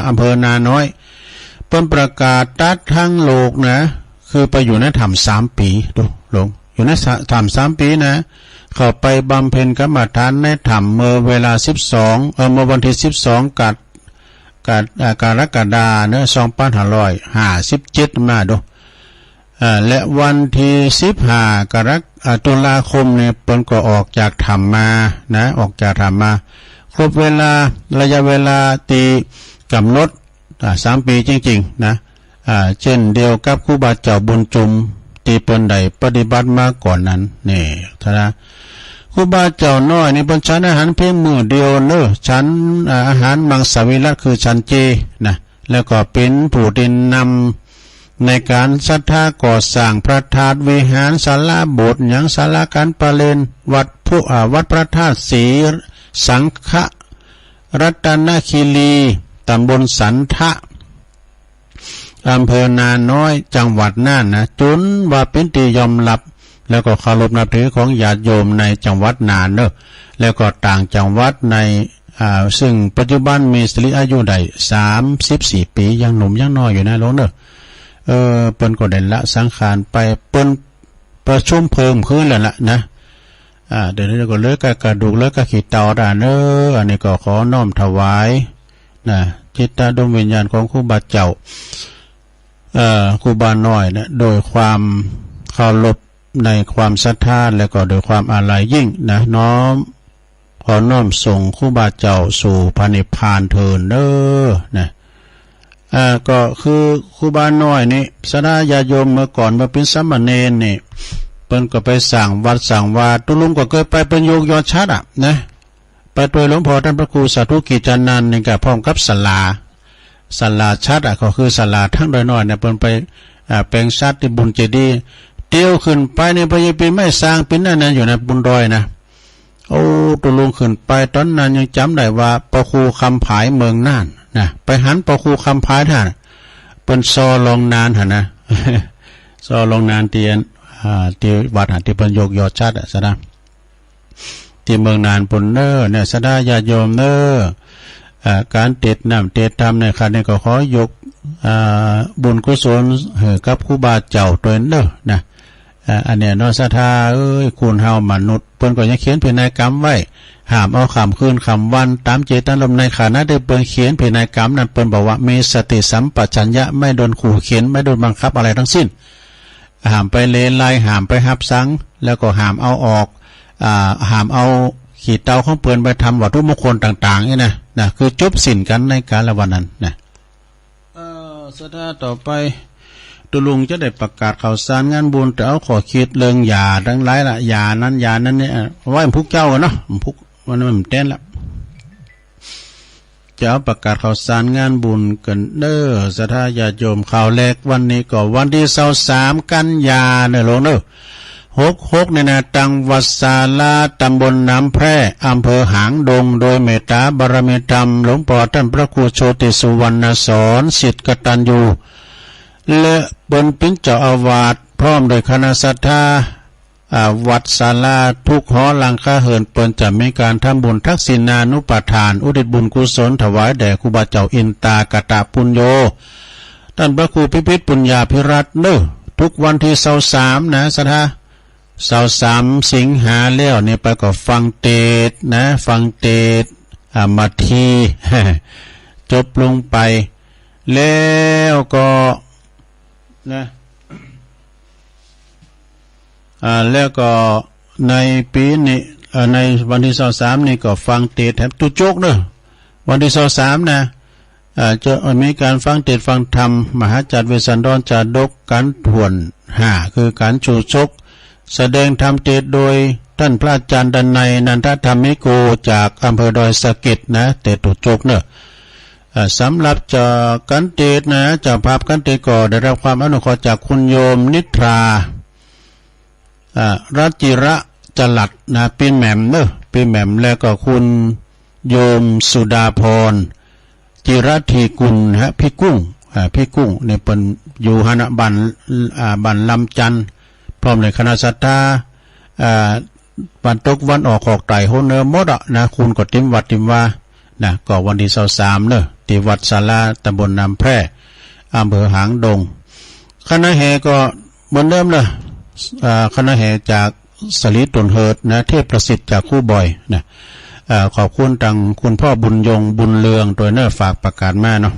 อำเภอนาน้อยเพิ่นประกาศตัดทั้งโลกนะคือไปอยู่ในถ้ำ3 ปีดูลงอยู่ในถ้ำ3 ปีนะเข้าไปบำเพ็ญกรรมฐานในถ้ำเมื่อเวลาเมื่อวันที่12 กรกฎาคม2557มาดูและวันที่15 ตุลาคมเนี่ยเปิ้นก็ออกจากถ้ำมานะออกจากถ้ำมาครบระยะเวลาที่กำหนด3 ปีจริงๆนะเช่นเดียวกับครูบาเจ้าบุญจุมที่เปิ้นได้ปฏิบัติมาก่อนนั้นนี่ท่านนะครูบาเจ้าน้อยนี่เปิ้นฉันอาหารเพียงมื้อเดียวเนอะฉันอาหารมังสวิรัติคือฉันเจนะแล้วก็เป็นผู้ดินนำในการศรัทธาก่อสร้างพระธาตุวิหารศาลาโบสถ์หยังศาลาการประเรนวัดพระธาตุศรีสังฆรัตนคีรีตำบลสันทะอำเภอนาน้อยจังหวัดน่านนะจนว่าเป็นที่ยอมรับแล้วก็เคารพนับถือของญาติโยมในจังหวัดน่านเนอะแล้วก็ต่างจังหวัดในซึ่งปัจจุบันมีสรีอายุได้34 ปียังหนุ่มยังน้อยอยู่นะลงเนอะเปิ้นก็ได้ละสังขารไปเปิ้นประชุมเพิ่มขึ้นแล้วล่ะนะเดี๋ยวนี้ก็เลิกกระดูกเลิกกระขีดเตาด่าเนออันนี้ก็ขอน้อมถวาย นะจิตตดวงวิญญาณของครูบาเจ้าครูบาน้อยนะโดยความเคารพในความศรัทธาและก็โดยความอาลัยยิ่งนะน้อมขอน้อมส่งครูบาเจ้าสู่พระนิพพานเถิดเด้อนะก็คือครูบาน้อยนี่สดาญาโยมเมื่อก่อนมาเป็นสามเณรนี่เปิ้นก็ไปสั่งวัดสั่งวาตุลุงก็เคยไปเป็นโยกยอดชัดนะไปตัวหลวงพ่อท่านพระครูสาธุกิจจานันท์นี่ก็พร้อมกับศาลาชัดก็คือศาลาทั้งน้อยๆเนี่ยเปิ้นไปแปลงชัดที่บุญเจดีย์เตี้ยวขึ้นไปในพระยาปีไม่สร้างเป็นนั่นอยู่ในบุญดอยนะโอ้ตุลุงขึ้นไปตอนนั้นยังจำได้ว่าพระครูคำผายเมืองน่านนะไปหันพระครูคำผายท่านเป็นซอลองนานหั่นนะซอลองนานเตียนที่วัดหันที่เพิ่นโยกยอดชัดซะนะที่เมืองนานปุ่นเน้อเนี่ยสดาญาโยมเน้อการเตดน้ำเตดธรรมในครั้งนี้ก็ขอยกบุญกุศลกับครูบาเจ้าตัวเน้อนะอันเนี้ยเนาะศรัทธาคุณเฮามนุษย์เพิ่นก็ยังเขียนพินัยกรรมไว้ห้ามเอาคำคืนคำวันตามเจตนารมณ์ในขณะที่เปิ้นเขียนพินัยกรรมนั้นเปิ้นบอกว่ามีสติสัมปชัญญะไม่โดนขู่เข็นไม่โดนบังคับอะไรทั้งสิ้นห้ามไปเลนไล่ห้ามไปหับซังแล้วก็ห้ามเอาออกห้ามเอาขีดเตาของเปิ้นไปทำวัตถุมงคลต่างๆนี่นะคือจบสิ้นกันในการละวันนั้นนะศรัทธาต่อไปตุลุงจะได้ประกาศข่าวสารงานบุญแต่เอาขอคิดเรื่องยาทั้งหลายละยานั้นเนี่ยไว้พุกเจ้ากันเนาะพุกวันนั้นมันเต้นละจะเอาประกาศข่าวสารงานบุญกันเด้อศรัทธาญาติโยมข่าวแรกวันนี้ก็วันที่23กันยาเนี่ยลงเด้อ66เนี่ยนะตังวัดศาลาตำบลน้ำแพร่อำเภอหางดงโดยเมตตาบารมีธรรมหลวงพ่อท่านพระครูโชติสุวรรณสอนศิษย์กตัญญูและบนเป็นเจ้าอาวาสพร้อมโดยคณะศรัทธาวัดศาลาทุกหอหลังคาเหินเปิ้นจะมีการทำบุญทักษิณานุปทานอุทิศบุญกุศลถวายแด่ครูบาเจ้าอินตากตะปุญโญท่านพระครูพิพิธปุญญาภิรัตน์เด้อทุกวันที่23นะศรัทธา23สิงหาแล้วเนี่ยไปก็ฟังเทศนะฟังเทศมาทีจบลงไปแล้วก็นะแล้วก็ในปีนี้ในวันที่23นี่ก็ฟังเทศแถมตุโจกเด้อวันที่23นะจะมีการฟังเทศฟังธรรมมหาจัดเวสสันดรจาดกการถวนคือการชูชกแสดงธรรมเทศโดยท่านพระอาจารย์ดันไนนันทธรรมิโกจากอำเภอดอยสะเก็ดนะเทศตุโจกเด้อสำหรับจากกันเตศนะจากภาพกันเตศก็ได้รับความอนุเคราะห์จากคุณโยมนิทรารัจิระจลัดนะปีแหม่มเนอะปีแหม่มแล้วก็คุณโยมสุดาพรจิรธีกุลฮะพี่กุ้งเนี่ยเป็นอยู่หณบันลำจันทร์พร้อมในคณะศรัทธาวันตกวันออกไต่โฮเนอร์มดนะคุณก็ติมวัดติมว่านะก็วันที่23เนอะที่วัดศาลาตำบลน้ำแพร่อำเภอหางดงคณะแห่ก็เหมือนเดิมเลยคณะแห่จากสลิดตนเฮิดนะเทพประสิทธิ์จากคู่บ่อยนะขอบคุณทางคุณพ่อบุญยงบุญเลืองโดยเนื้อฝากประกาศมาเนาะ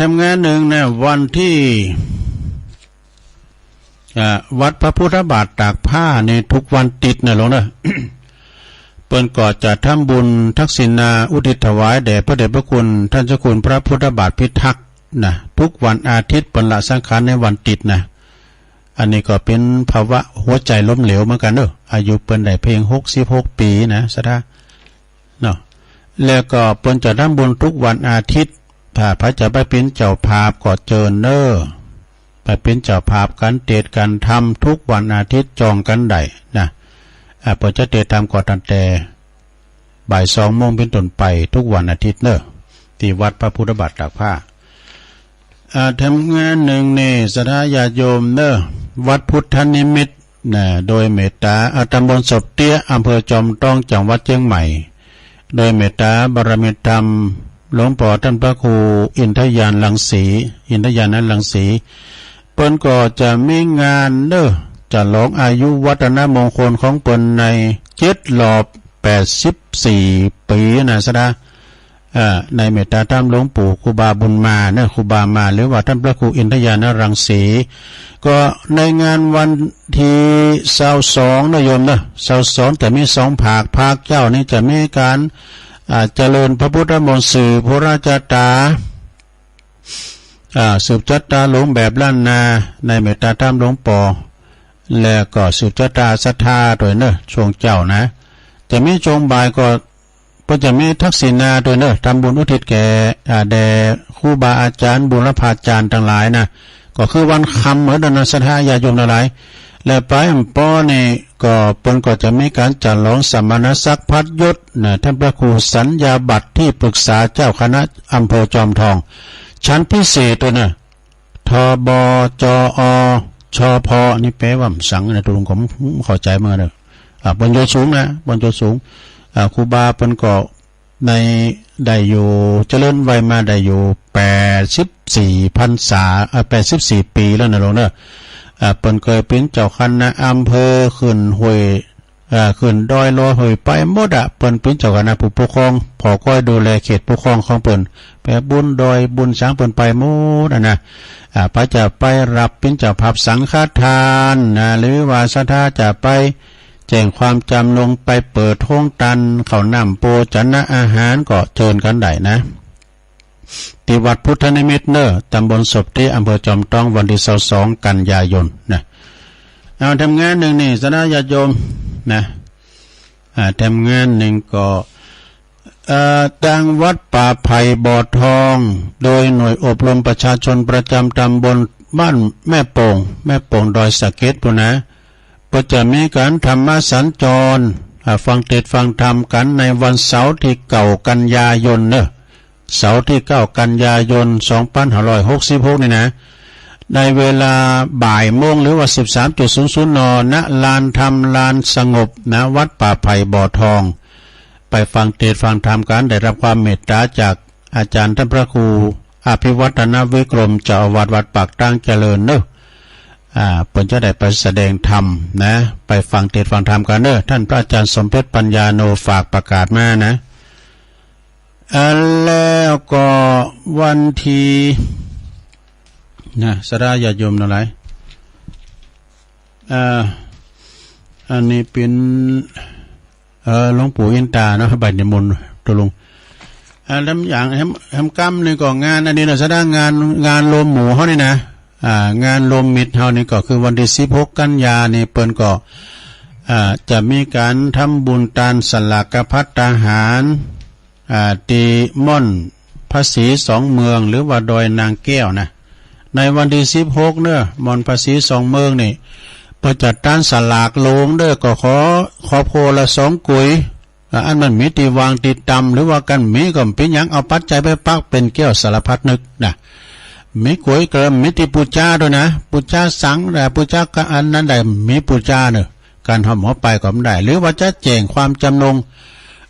ทำงานหนึ่งนะวันที่วัดพระพุทธบาทตากผ้าในทุกวันติดนะลงนะ เปิ้นก็จะทำบุญทักษิณาอุทิศถวายแด่พระเดชพระคุณท่านเจ้าคุณพระพุทธบาทพิทักษ์นะทุกวันอาทิตย์เปิ้นละสังขารในวันติดนะอันนี้ก็เป็นภาวะหัวใจล้มเหลวเหมือนกันเด้ออายุเปิ้นได้เพียง66ปีนะสถาเนาะแล้วก็เปิ้นจะทำบุญทุกวันอาทิตย์ถ้าพระจะไปเป็นเจ้าภาพก็เจิญเด้อไปเป็นเจ้าภาพกันเทศกันทำทุกวันอาทิตย์จองกันได้นะเปิดจะเทศทำก่อนตั้งแต่บ่าย2 โมงเป็นต้นไปทุกวันอาทิตย์เนอะที่วัดพระพุทธบาทตากผ้าทำงานหนึ่งนี่ศรัทธาญาติโยมเนอะวัดพุทธนิมิตรนะโดยเมตตาตำบลศพเตี้ยอำเภอจอมต้องจังหวัดเชียงใหม่โดยเมตตาบารมีธรรมหลวงพ่อท่านพระครูอินทยานรังสีเปิ้นก็จะมีงานเนอะจะหลงอายุวัฒนมงคลของเปิ้นใน7 รอบ84 ปีนะสดา ในเมตตาธรรมหลวงปู่ครูบาบุญมาเนี่ยครูบามาหรือว่าท่านพระครูอินทยานรังสีก็ในงานวันที่22นะโยมนะ22แต่มี2ภาคเจ้านี่จะมีการเจริญพระพุทธมนต์สื่อพระราชตาสืบจัตตาหลวงแบบล้านนาในเมตตาธรรมหลวงปู่แล้วก็สืบจัตตาศรัทธาโดยเนอะช่วงเจ้านะจะมีช่วงบ่ายก็จะมีทักษิณาโดยเนอะทำบุญอุทิศแก่แด่ครูบาอาจารย์บุรพาจารย์ทั้งหลายนะก็คือวันคำเหมือนเดิมศรัทธาญาโยมทั้งหลายและไปป้อนี่ก็เปิ้นก็จะมีการจัดร้องสมณศักดิ์พัดยศนะท่านพระครูสัญญาบัตรที่ปรึกษาเจ้าคณะอำเภอจอมทองชั้นพิเศษตัวน่ะทบจอชพนี่แปลว่าสังนะตัวลุงผมเข้าใจมาเด้อบนโยสูงนะบนโยสูงครูบาเปิ้นก็ในได้อยู่เจริญวัยมาได้อยู่84พรรษา84ปีแล้วนะลุงเด้อเปิ้นเคยเป็นเจ้าคณะอำเภอขึ้นห้วยขึ้นดอยลอยห้วยไปหมดเปิ้นเป็นเจ้าคณะผู้ปกครองพอก้อยดูแลเขตปกครองของเปิ้นไปบุญดอยบุญช้างเปิ้นไปหมดนะพระจะไปรับเป็นเจ้าภาพสังฆทานหรือว่าศรัทธาจะไปแจ้งความจำลงไปเปิดห้องตันเขานำโปจันนะอาหารก็เชิญกันได้นะที่วัดพุทธนิมิตรเนอตำบลศพที่อำเภอจอมทองวันที่22กันยายนนะเอาทำงานหนึ่งนี่สนาญาติโยมนะทำงานหนึ่งก็ดังวัดป่าไผ่บ่อทองโดยหน่วยอบรมประชาชนประจำตำบลบ้านแม่โป่งดอยสะเก็ดปุ่นนะก็จะมีการธรรมสัญจรฟังเทศน์ฟังธรรมกันในวันเสาร์ที่9กันยายนเนอะเสาร์ที่9กันยายน2566นี่นะในเวลาบ่ายโมงหรือว่า 13.00 น.ณลานธรรมลานสงบณวัดป่าไผ่บ่อทองไปฟังเทศน์ฟังธรรมกันได้รับความเมตตาจากอาจารย์ท่านพระครูอภิวัฒนวิกรมเจ้าอาวาสวัดปากตั้งเจริญเนอะเพิ่นจะได้ไปแสดงธรรมนะไปฟังเทศน์ฟังธรรมกันเนอะท่านพระอาจารย์สมเพชรปัญญาโนฝากประกาศมานะแล้วก็วันที่สราญาติโยมอะไรอันนี้เป็นหลวงปู่อินตาเนาะใบนิมนต์ตัวลุงทำอย่างทำกรรมนี่ก็งานอันนี้นะสดงานรวมหมู่เขานี่นะงานรวมมิตรเขานี่ก็คือวันที่16กันยานี่เปิ้นก็จะมีการทำบุญทานสลากภัตตาหารตีม่อนภาษี2เมืองหรือว่าดอยนางแก้วนะในวันที่16เด้อม่อนภาษี2เมืองนี่ประจัดการสลากโลงเด้อก็ขอโพละ2กุยอันมันมีตีวางตีตำหรือว่ากันมีก็เป็นหยังเอาปัจจัยไปปักเป็นแก้วสารพัดนึกนะมีกุยกระมีตีปูจาด้วยนะปูจาสังแต่ปูจากอันนั้นได้มีปูจาเนอะการทำหัวไปก็ไม่ได้หรือว่าจะแจ้งความจำนง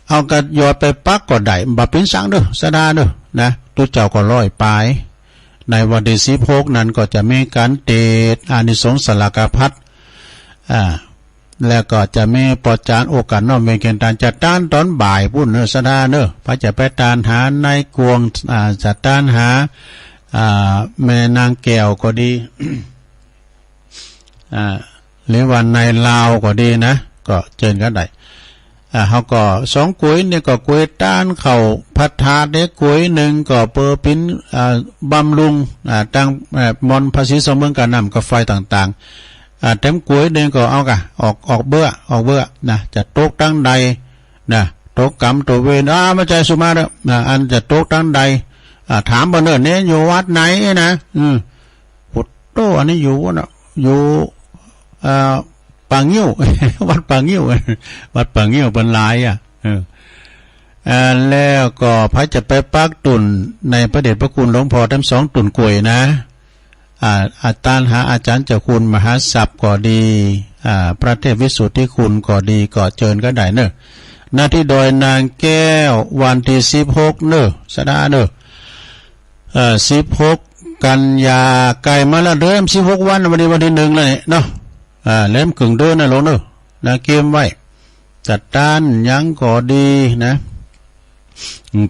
เอากระยอดไปปักก็ได้บ่เป็นสังเด้อสดาเด้อนะตัวเจ้าก็ร้อยปลายในวันที่16นั้นก็จะมีการเทศน์อานิสงส์สลากภัตแล้วก็จะมีปจารโอกาสน้อมเวงเกณฑ์การจัดต้านตอนบ่ายพุ่นเนอสดาเนอพระจะไปตานหาในกวงจัดต้านหาแม่นางแก้วก็ดี หรือวันในลาวก็ดีนะก็เชิญกันได้เขาก็2กุยเนี่ยก็กุยต้านเข่าพัฒนาเด็กกุยหนึ่งก็เปอร์ปินบำรุงตั้งมอนภาษี2เมืองการนำกับไฟต่างๆเต็มกุยหนึ่งก็เอากะออกเบื่อนะจะตกตั้งใดนะตกกรรมตัวเวรมาใจสุมาเด้ออันจะตกตั้งใดถามบ่เนิ่นเนี่ยอยู่วัดไหนนะพุทโตอันนี้อยู่นะอยู่ปางงิ้ว วัดปางงิ้ว วัดปางงิ้วเป็นลายแล้วก็พระจะไปปักตุนในพระเดชพระคุณหลวงพ่อทั้ง2ตุนกล้วยนะอาจารย์หาอาจารย์เจ้าคุณมหาศัพท์ก็ดีพระเทพวิสุทธิคุณก็ดีก็เชิญก็ได้เนอะหน้าที่โดยนางแก้ววันที่16เนอะสดาเนอะ16กันยาไก่มาแล้วเริ่ม16วันวันที่1แล้วเนาะเล่มกึ่งเดือนนะลงเนอะนะเกมไว้จัดต้านยังก็ดีนะ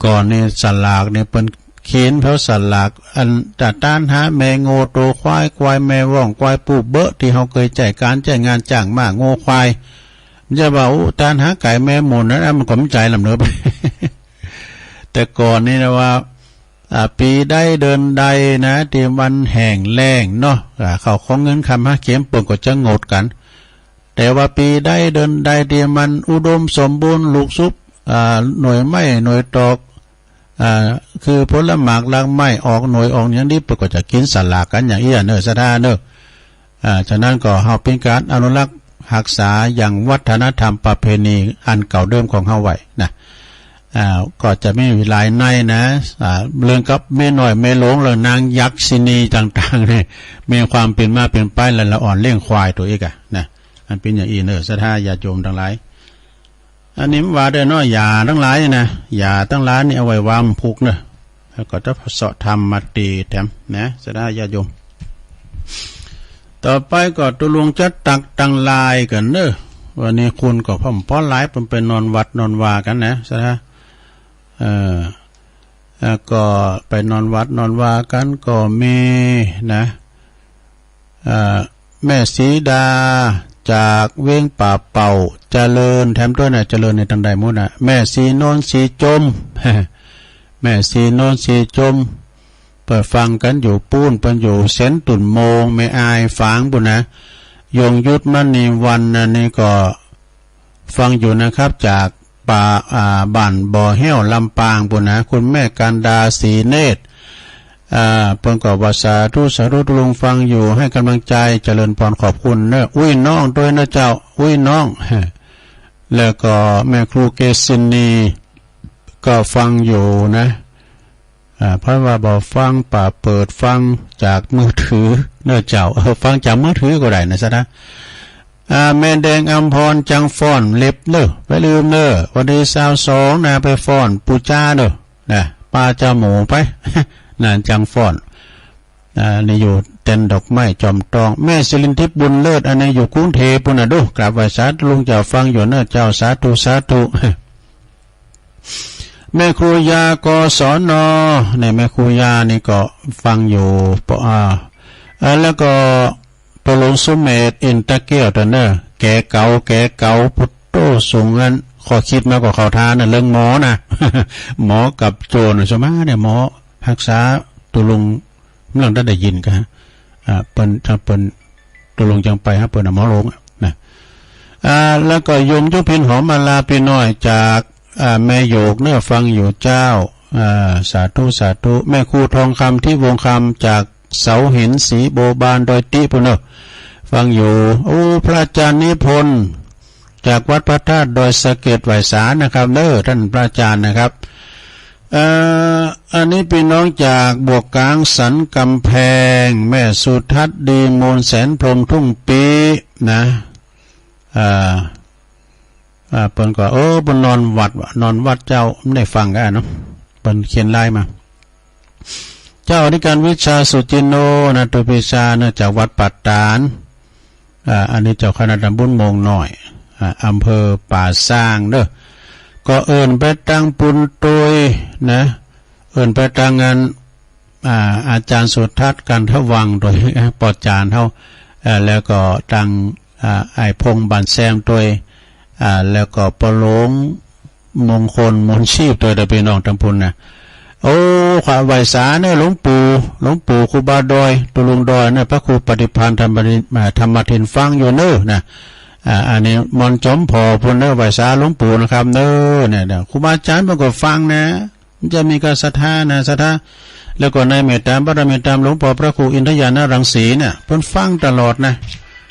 ก่อนนี่สลากเนี่ยเป็นเขียนเพราะสลากอันตัดต้านหาแม่โง่โตควายแม่ว่องควายปูเบอะที่เขาเคยจ่ายการจ่ายงานจ้างมากโง่ควายจะบอกต้านหาไก่แม่หมุนนั้นมันก็ไม่ใจลำเนื้อไป แต่ก่อนนี่นะว่าปีได้เดินใดนะที่วันแห่งแล้งเนาะเขาของเงินคำหาเข็มเปิ่นก็จะงดกันแต่ว่าปีได้เดินใดที่มันอุดมสมบูรณ์ลูกซุปหน่วยไม้หน่วยตอกคือผลหมากลางไม้ออกหน่วยออกอย่างนี้เปิ่นก็จะกินสลากกันอย่างอี้เนอะสะท่าเนอะฉะนั้นก็เฮาเป็นการอนุรักษ์รักษาอย่างวัฒนธรรมประเพณีอันเก่าเดิมของเฮาไว้นะก็จะไม่มีลายในนะเรื่องกับแม่น้อยแม่หลงเรื่องนางยักษ์ศินีต่างๆเนี่ยมีความเป็นมาเป็นไปและละอ่อนเลี้ยงควายตัวเองนะอันเป็นอย่างอีเนอร์สถาญาโยมทั้งหลายอันนี้ว่าได้น้อยยาทั้งหลายนะยาทั้งหลายนี่เอาไว้วางพุกเนอะแล้วก็จะเสาะทำมาตีแถมนะสถาญาโยมต่อไปก็ตุลุงจะตักตังลายกันเนอะวันนี้คุณก็พ่อมป้อนหลายเป็นนอนวัดนอนวากันนะสถาก็ไปนอนวัดนอนวากันก็มีนะแม่สีดาจากเว้งป่าเป่าเจริญแถมด้วยนะเจริญในตังใดมุนะแม่สีโนนสีจม แม่สีโนนสีจมเปิดฟังกันอยู่ปูนเป็นอยู่เซนตุ่นโมงไม่อายฝางบุนะยงยุทธมณีวันนี่ก็ฟังอยู่นะครับจากป่าบ้านบ่อแห้วลำปางปุนะคุณแม่กันดาสีเนตรเพิ่นก็ว่าสาธุลุงฟังอยู่ให้กำลังใจเจริญพรขอบคุณเนอะอุ้ยน้องด้วยนะเจ้าอุ้ยน้อง แล้วก็แม่ครูเกษินีก็ฟังอยู่นะเพราะว่าบ่ฟังป่าเปิดฟังจากมือถือเนอะเจ้าฟังจากมือถือก็ได้นะซะนะแม่แดงอัมพรจังฟ้อนเล็บเนอะไปลืมเนอะวันที่22นะไปฟ้อนปูจ้าเนอะนะปลาจาหมูไป นั่นจังฟ้อนนี่อยู่เต็นดอกไม้จอมตองแม่ศิรินทิพย์บุญเลิศอันนี้อยู่กรุงเทพฯปุ่นน่ะดูกราบไหว้สาธุลุงเจ้าฟังอยู่เนอะเจ้าสาธุ แม่ครูยากศนในแม่ครูยานี่ก็ฟังอยู่แล้วก็ปลงสุเมธอินตะเกียวตัวเนอแกเก่าพุทโธสูงนั้นขอคิดมากกว่าเขาทานนะเรื่องหมอนะ หมอกับโจรใช่ไหมเนี่ยหมอรักษาตุลุงเรื่องได้ยินกันเปิ้นถ้าเปิ้นตุลุงจังไปฮะเปิ้นหมอลงนะแล้วก็โยมยุพินหอมมาลาปีน้อยจากแม่โยกเนื้อฟังอยู่เจ้าสาธุแม่ครูทองคำที่วงคำจากเสาหินสีโบบานดอยติพุ่นเนอะฟังอยู่โอ้พระอาจารย์นิพนธ์จากวัดพระธาตุดอยสะเก็ดไหวสานะครับเนอะท่านพระอาจารย์นะครับอันนี้พี่น้องจากบวกกลางสันกำแพงแม่สุทัศน์ดีมูลแสนพรหมทุ่งปีนะเปิ้นก็เปิ้นนอนวัดเจ้าไม่ได้ฟังกันเนาะเปิ้นเขียนไล่มาเจ้าอธิการวิชาสุจินโนนะตุปิชาเนื่องจากวัดปัตตานอันนี้เจ้าคณะตำบลโมงน้อยอำเภอป่าสร้างเด้อก็เอิ้นไปตั้งปุนตุยนะเอิ้นไปตั้งงานอาจารย์สุทัศน์กันทวังโดยปอจารย์เฮาแล้วก็ตั้งไอ้พงบันแซมตัวยแล้วก็ปลงมงคลมนชีพตัวเดพี่น้องทั้งพุ่นนะโอ้ขวาไหวสาเนี่ยหลวงปู่ครูบาดอยตุลุงดอยเนี่ยพระครูปฏิภาณธรรมทินฟังอยู่เนอะนะอันนี้มนจอมพอพุ่นเนอะไหวสาหลวงปู่นะครับเนอะเนี่ยครูบาอาจารย์มันก็ฟังนะมันจะมีการศรัทธานะศรัทธาแล้วก็ในเมตตาบารมีตามหลวงพ่อพระครูอินทยานรังสีเนี่ยเพิ่นฟังตลอดนะ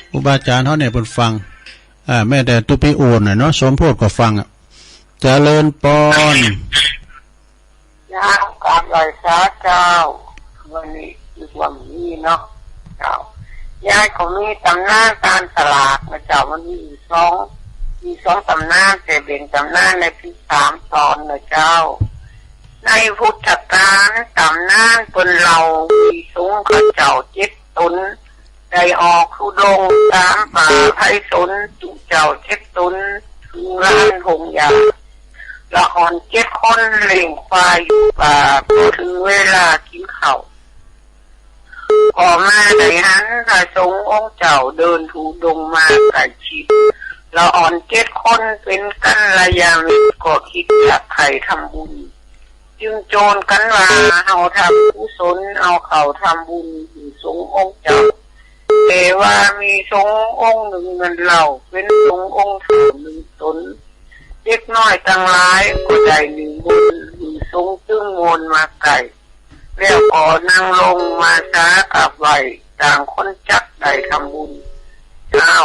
ครูบาอาจารย์เขาเนี่ยเพิ่นฟังแม่แต่ตุปิโอนเนาะสมโพธิก็ฟังเจริญปอนยากับไหวสาเจ้าวันนี้อีกวันนี้เนาะเจ้ายายเขามีตำนานการสลากนะเจ้ามันมีสองตำนานแต่เป็นตำนานในที่3 ตอนนะเจ้าในพุทธกาลตำนานคนเรามีสูงข้าเจ้า7 ตนได้ออกทุดงตามป่าไพศาลจุเจ้า7 ตนถึงล้านหงยา ละอ่อน7 คนเล่งควายอยู่ป่าพอถึงเวลากินข้าวพอมาในหันพระสงฆ์องค์เจ้าเดินถูดงมาใกล้ชิดละอ่อน7 คนเป็นกัลยาณมิตรก็คิดอยากใครทำบุญจึงโจรกันว่าเอาทำกุศลเอาเขาทำบุญถึงสงฆ์องค์เจ้าแต่ว่ามีสงฆ์องค์หนึ่งเงินเราเป็นสงฆ์องค์เถ่า1 ตนเล็กน้อยตั้งหลายก็ได้1 บุญถึงสงฆ์จึงมนมาไก่แล้วก็นั่งลงมาสากราบไหว้ต่างคนจักได้ทำบุญเจ้า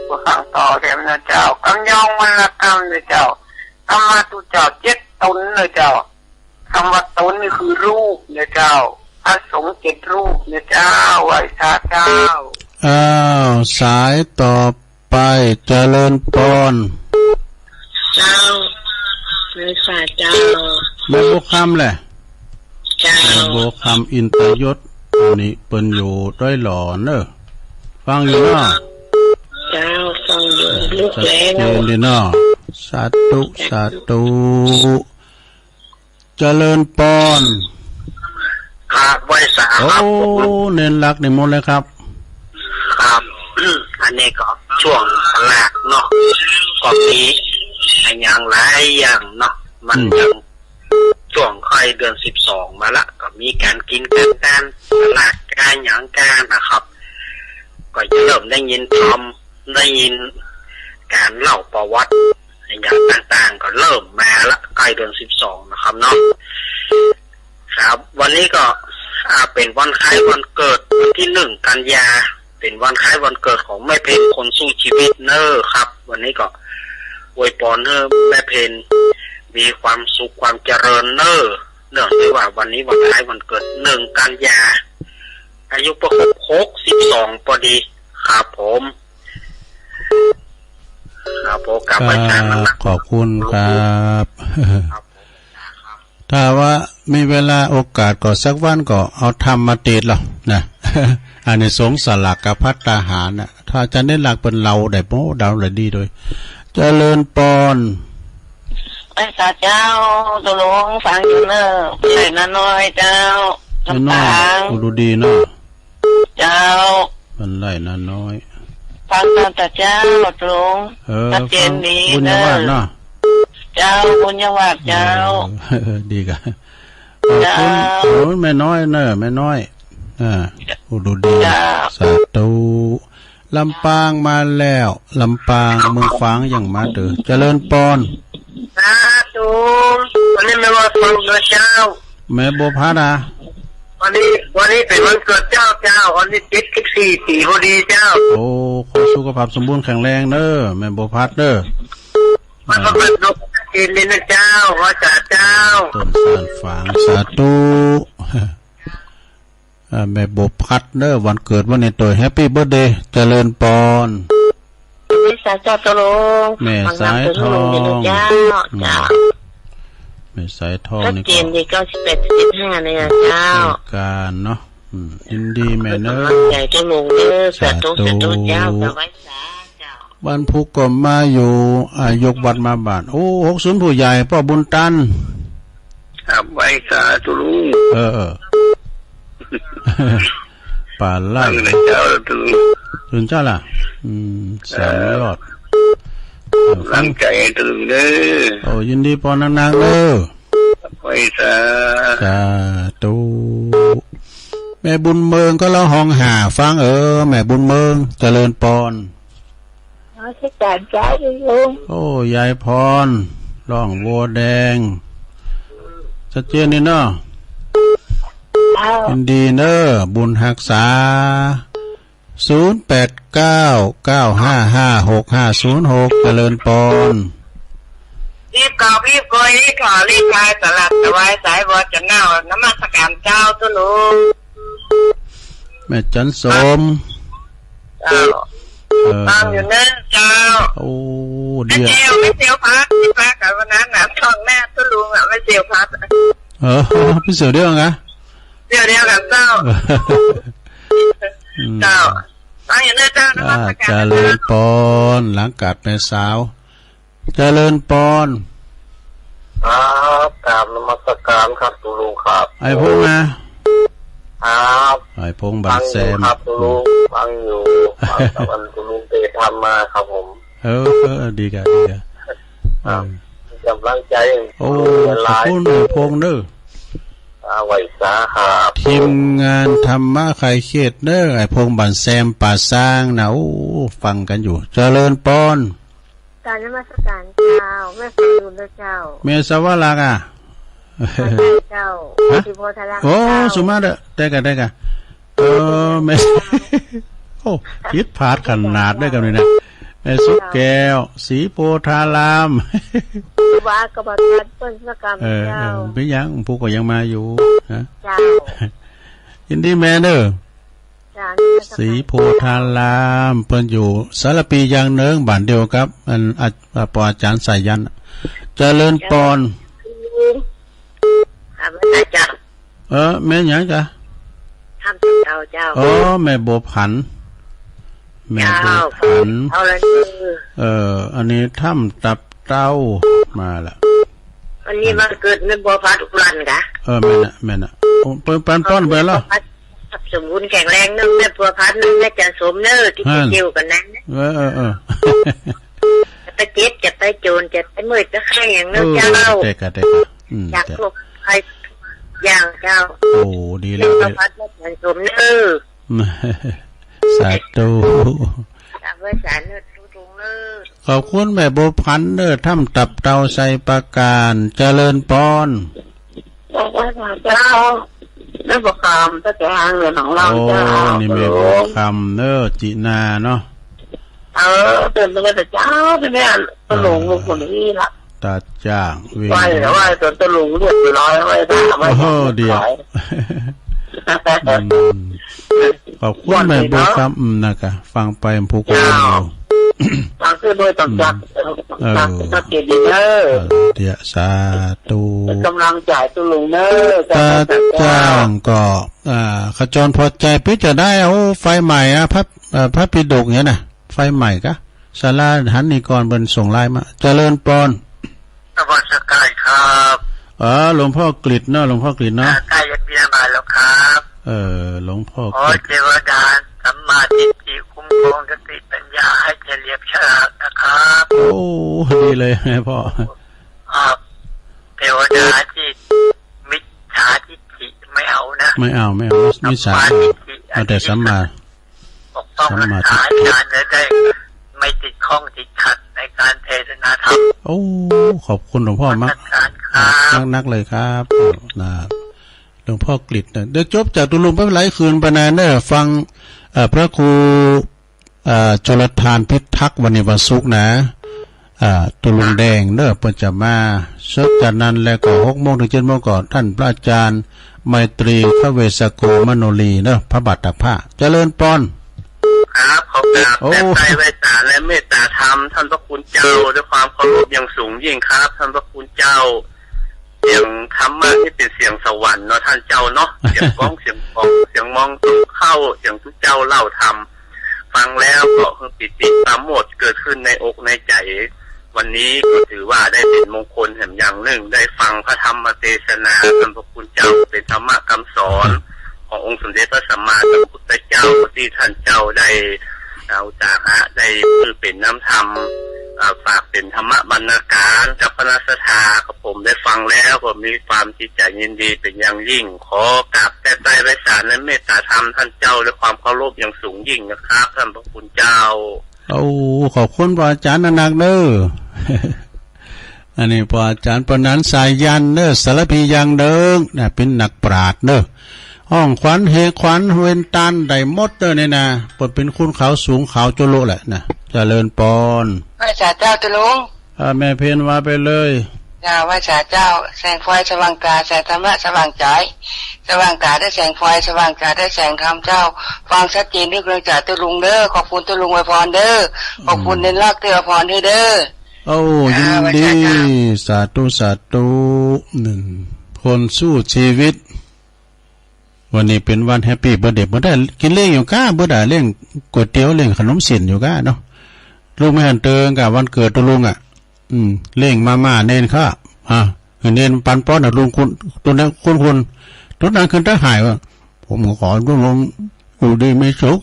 ผู้ข้างต่อแถมนะเจ้ากำยองวรรณกรรมนะเจ้าธรรมะตุเจ้า7 ตนนะเจ้าคำว่าตนนี่คือรูปนะเจ้าพระสงฆ์7 รูปนะเจ้าไหว้สาเจ้าสายต่อไปเจริญพรเจ้าไหว้สาเจ้าแม่บุคคำแหละเจ้าแม่บุคคำอินตยศอันนี้เปิ้นอยู่ด้วยหล่อเนอะฟังอยู่เนาะเจ้าฟังอยู่ลูกแล้วเจริญเนาะสาธุสาธุเจริญพรครับไหว้สาโอ้เน้นรักในมนเลยครับครับอันนี้ก็ช่วงแรกเนาะก็มีอย่างหลายอย่างเนาะมันยังช่วงค่อยเดือน12มาละก็มีการกินการหลากการอย่างการนะครับก็จะเริ่มได้ยินได้ยินการเล่าประวัติอย่างต่างๆก็เริ่มมาละใกล้เดือน12นะครับเนาะครับวันนี้ก็เป็นวันคล้ายวันเกิดวันที่1 กันยาเป็นวันคล้ายวันเกิดของแม่เพนคนสู้ชีวิตเนอร์ครับวันนี้ก็อวยพรให้แม่เพนมีความสุขความเจริญเนอร์เนื่องจากว่าวันนี้วันคล้ายวันเกิด1 กันยาอายุประมาณ62พอดีครับผมครับผมกลับมาทางนั้นขอบคุณครับถ้าว่ามีเวลาโอกาสก็สักวันก็เอาธรรมมาติดหรอนะอันนี้สงสลักกับพัฒนาหารนะถ้าจะได้หลักเป็นเราได้โม้ดาวเลยดีโดยเจริญปอนไอ้สาเจ้าตัวหลวงฟังอยู่เนอะใส่น้น้อยเจ้าลำปางดูดีเนาะเจ้ามันไล่น้อยฟังตาเจ้าตรงชัดเจนดีบุญญาวาสเนาะเจ้าบุญญาวาสเจ้าดีกันขอบคุณโอ้แม่น้อยเนอะแม่น้อยดูดีสาธุลำปางมาแล้วลำปางเมืองฝางอย่างมาเถอะเจริญปอนสาธุวันนี้แม่ว่าฟังเจ้าแม่บัวพัดวันนี้เป็นวันเกิดเจ้าวันนี้74 ปีพอดีเจ้าโอ้ขอสุขภาพสมบูรณ์แข็งแรงเด้อแม่บัวพัดเด้อมันก็เป็นนกกินดินเจ้าว่าจ่าเจ้าต้นสานฝางสาธุแม่บัวพัดเด้อวันเกิดวันนี้ตัวแฮปปี้เบิร์ธเดย์เจริญปอนแม่สายทองแม่สายทองเจ้าแม่สายทองนี่ก็เจนดี98-15เนี่ยเจ้าการเนาะยินดีแม่เนอะใหญ่ตัวลงเด้อสาธุเจ้ากับไว้สาเจ้าบ้านผู้ก็มาอยู่ยกวัดมาบาทโอ้60ผู้ใหญ่พ่อบุญตันครับไว้สาธุลุงป่าไล่เจ้าถึงเจ้าล่ะ3 ยอดตั้งใจถึงเด้อโอ้ยินดีปอนนางๆเด้อไว้สาธุแม่บุญเมืองก็เล่าห้องหาฟังแม่บุญเมืองเจริญปอนรัชการเจ้าลุงโอ้ยายพรร้องวัวแดงชัดเจนนี่เนาะยินดีเนอะบุญหักษา0899555656เจริญปอนรีบกอยรีบขอรีบกายสลัดสบายสายบอจะเน่าน้ำมัสการเจ้าตัวลุงแม่จันสมตามอยู่นั่นเจ้าโอ้เดียวไม่เสียวพักกับวันนั้นน้ำทองแม่ตัวลุงไม่เสียวพักพี่เสียวเดียวไงเดียวกับเจ้าตามอยู่นั่นเจ้าน้ำมัสการเจริญปอนหลังกัดแม่สาวเจริญปอน ครับกราบนมัสการครับตุลุงครับไอ้พงนะครับไอ้พงบัตรแซมครับตุลุงฟังอยู่ฟังตะวันตุลุงเตะทำมาครับผมดีกันกำลังใจโอ้ขอบคุณไอ้พงเด้อไว้สาครับทีมงานธรรมะไข่เขตเด้อไอ้พงบัตรแซมป่าสร้างนะโอ้ฟังกันอยู่เจริญปอนการนมัสการเจ้าแม่สมุนเจ้าเมสวลักอ่ะเจ้าสิโพธารักโอ้สุมาเด้อได้กันแม่โอ้คิดผาดขนาดได้กันเลยนะแม่สุกแก้วสีโพธารามว่ากบฏทัดเปิ้นสกรรมเจ้าเป็นยังผู้ก็ยังมาอยู่ฮะเจ้ายินดีแม่เด้อสีโพธารามเพิ่นอยู่สารปียางเนิงบ้านเดียวครับอันปอาจารย์สายยันเจริญปอนแม่หยังจ้ะทำเจ้าแม่โบผันแม่โบผันอันนี้ถ้ำตับเต้ามาละอันนี้มันเกิดในบัวพัดอุรันกะแม่น่ะเปิ้นป้อนไปแล้วสมบูรณ์แข็งแรงนึงแม่บัวพัดนึงแม่จันสมเนอที่เกี่ยวกันนั้นจะไปเจ็บจะไปโจรจะไปมืดจะใครอย่างนั้นเจ้าอยากพวกใครอย่างเจ้าโอ้ดีแล้วบัวพัดแม่จันสมเนอสาธุไว้สารเนื้อทุงเนื้อขอบคุณแม่โบพันเนื้อถ้ำตับเตาใส่ประการเจริญปอนเจ้าแล้วบอกคำตะแกงเงินของเราเจ้านี่แม่บอกคำเนื้อจีนาเนาะเตือนตัวแต่เจ้าเป็นแม่ตะลุงลูกคนนี้ละตาจ้างไว้แล้วว่าตะลุงเรียบร้อยไว้ได้ไว้เดียวขอบคุณแม่บุญคำนะคะฟังไปผู้คนอยู่ฟังคือโดยต้องจักจักเกียรติเนอเดียสาธุกำลังจ่ายตุลุงเนอตาจ้างก็ขจรพอใจพิจารณาเอาไฟใหม่พระปิฎกเนี่ยนะไฟใหม่กะศาลาหันนิกรบนส่งไลน์มาเจริญปอนสวัสดีครับหลวงพ่อกฤษเนาะหลวงพ่อกฤษเนาะใกล้จะบิณฑบาตแล้วครับหลวงพ่อเทวดาสัมมาทิฏฐิคุ้มครองสติปัญญาให้เฉลียวฉลาดนะครับโอ้ดีเลยแม่พ่อเทวดาที่มิจฉาทิฏฐิไม่เอานะไม่เอามิจฉาเอาแต่สัมมาปกป้องรักษาการได้ไม่ติดข้องติดขัดในการเทศนาธรรมโอ้ขอบคุณหลวงพ่อมากนักเลยครับนะหลวงพ่อกฤษเดี๋ยวจบจากตุลุงไปหลายคืนปนานเนี่ยฟังพระครูจรทานพิทักษ์วันนี้วันศุกร์นะตุลุงแดงเด้อเพิ่นจะมาสักจากนั้นแล้วก็6 โมงถึง 7 โมงก่อนท่านพระอาจารย์ไมตรีขเวสโกมโนลีเด้อพระบาทตักผ้าเจริญปอนครับขอบคุณแต่ใจไว้สารและเมตตาธรรมท่านพระคุณเจ้าด้วยความเคารพอย่างสูงยิ่งครับท่านพระคุณเจ้าเสียงธรรมะที่เป็นเสียงสวรรค์เนาะท่านเจ้าเนาะเสียงฟ้องเสียงมองเข้าเสียงทุกเจ้าเล่าธรรมฟังแล้วก็คือปิติปราโมทย์เกิดขึ้นในอกในใจวันนี้ก็ถือว่าได้เป็นมงคลแห่งอย่างหนึ่งได้ฟังพระธรรมเทศนาท่านพระคุณเจ้าเป็นธรรมะคำสอนขององค์สมเด็จพระสัมมาสัมพุทธเจ้าที่ท่านเจ้าได้เอาจากได้คือเป็นน้ำธรรมฝากเป็นธรรมะบรรณาการกับคณะสถากับผมได้ฟังแล้วก็มีความจิตใจยินดีเป็นอย่างยิ่งขอกราบแต่ใจไร้สารและเมตตาธรรมท่านเจ้าด้วยความเคารพอย่างสูงยิ่งนะครับท่านพระคุณเจ้าขอบคุณพระอาจารย์นักเด้ออันนี้พระอาจารย์ปนันสายยันเด้อสารพียังเด้อน่ะเป็นนักปราชญ์เด้อห้องขวัญเฮขวัญเวนตันได้หมดเด้อเนี่ยนะเปิดเป็นคุณเขาสูงเขาโจโลแหละนะเจริญปอนพระเจ้าตุลุงแม่เพนว่าไปเลยว่าเจ้าแสงไฟสว่างตาแสงธรรมะสว่างใจสว่างตาได้แสงไฟสว่างใจได้แสงธรรมเจ้าฟังชัดเจนด้วยเรื่องจากตุลุงเด้อขอบคุณตุลุงอวยพรเด้อขอบคุณเน้นรักเด้อพรเด้อยินดีสาธุคนสู้ชีวิตวันนี้เป็นวันแฮปปี้เบอร์เดย์บ่ได้กินเลี้ยงอยู่ก้าบ่ได้เลี้ยงก๋วยเตี๋ยวเลี้ยงขนมเส้นอยู่ก้าเนาะลูกแม่หันเติงกับวันเกิดตุลุงเลี้ยงมาม่าเน้นค่ะ เน้นปันป้อนลุงคุณตัวนั้นคุณตัวนั้นคือถ้าหายว่าผมขอลุงอยู่ดีไม่สุข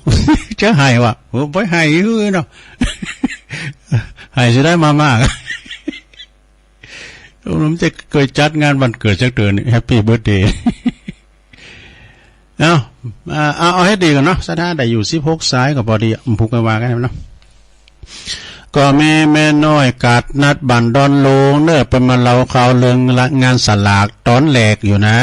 จะหายว่ะผมไปหายเนาะ หายจะได้มามาก ผมจะเคยจัดงานวันเกิดสักเดือนแฮปปี้เบิร์ธเดย์ เอาให้ดีกันเนาะสถานได้อยู่16สายก็พอดีผูกกันว่ากันเนาะก็แม่น้อยกาดนัดบันดอนโลงเน้อเป็นมาเล่าข่าวเรื่องงานสลากตอนแหลกอยู่นะ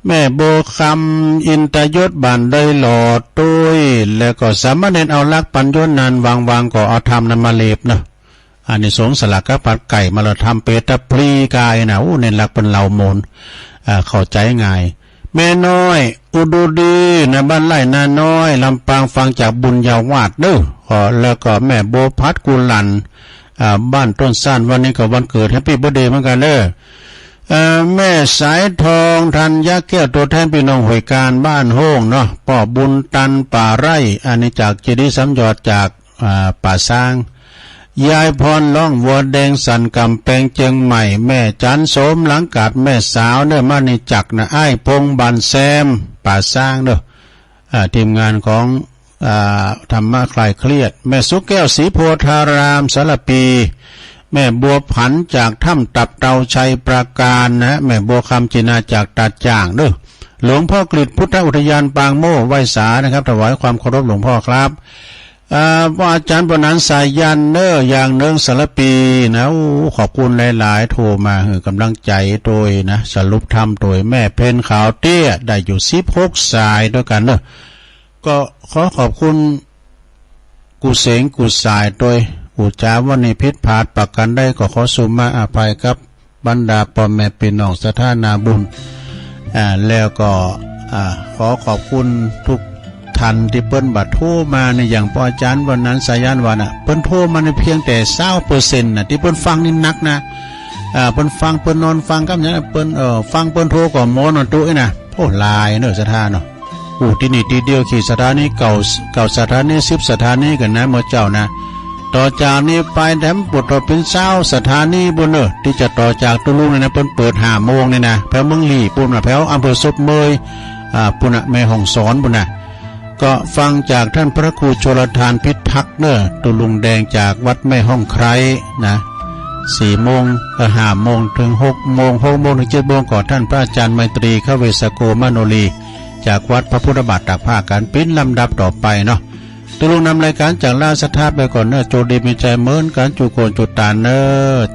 แม่โบคำอินตยศบันได้หลอดตุ้ยแล้วก็สามเณรเอาลักปัญญนันวางก็เอาทำนั้นมาเล็บเนาะอันนี้สงสลากกับผัดไก่มาเราทำเปตะปรีกายนะเน้นลักเป็นเหล่ามนเข้าใจง่ายแม่น้อยอุดูดีนะบ้านไร่นาน้อยลำปางฟังจากบุญยาวาดเด้อแล้วก็แม่โบพัดกุลันบ้านต้นซ่านวันนี้ก็วันเกิดแฮปปี้เบิร์ธเดย์เหมือนกันเด้อแม่สายทองทันยะแก้วตัวแทนพี่น้องหวยการบ้านโฮ่งเนาะป่อบุญตันป่าไร่อันนี้จากเจดีย์สำยอดจากป่าสร้างยายพรล่องวัวแดงสันกำแพงเจียงใหม่แม่จันโสมหลังกาดแม่สาวเด้อมานี่จักนะไอ้พงบันแซมป่าสร้างเด้อทีมงานของธรรมะคลายเครียดแม่สุแก้วศรีโพธารามสารปีแม่บัวผันจากถ้ำตับเตาชัยปราการนะแม่บัวคำจินาจากตาจ่างเด้อหลวงพ่อกฤษพุทธอุทยานปางโม่ไวสานะครับถวายความเคารพหลวงพ่อครับว่าอาจารย์ปนันสายยันเนออย่างเนืองสารปีนะขอบคุณหลายๆโทรมาคือกำลังใจโดยนะสรุปธรรมโดยแม่เพนขาวเตี้ยได้อยู่16สายด้วยกันเนอะก็ขอขอบคุณกุเสงกุสายโดยอุจาวันนี้พิษพาดปักกันได้ก็ขอสุมาอภัยกับบรรดาพ่อแม่พี่น้องสถานาบุญแล้วก็ขอขอบคุณทุกท่านที่เปิ้นบัดโทรมาในอย่างพ่ออาจารย์วันนั้นสายันวันเปิ้นโทรมาในเพียงแต่20%นะที่เปิ้นฟังนี่นักนะเปิ้นฟังเปิ้นนอนฟังกับอย่างเปิ้นฟังเปิ้นโทรก็โมนอนตุ้ยนะโอ้ลายเนอะสถานเนาะที่นี่ทีเดียวขี่สถานีเก่าสถานี10สถานีกันนะหมดเจ้านะต่อจากนี้ไปแถมปวดเป็น20สถานีบนเนอะที่จะต่อจากตุลุงเนี่ยนะเปิ้นเปิด5 โมงเนี่ยนะแถวเมืองลี่ปุ่นนะแถวอำเภอศพเมยปุ่นนะแม่ฮ่องสอนปุ่นนะก็ฟังจากท่านพระครูโชลทานพิทักษ์เนอะตุลุงแดงจากวัดแม่ห้องไคร้นะ4 โมง5 โมงถึง6 โมง6 โมงถึง7 โมงก่อนท่านพระอาจารย์ไมตรีขเวสโกมโนลีจากวัดพระพุทธบาทตากผ้าการปิ้นลำดับต่อไปเนาะตุลุงนำรายการจากลาสถาไปก่อนเนอะโจดีมีใจเหมือนกันจุโกนจุตาเนอ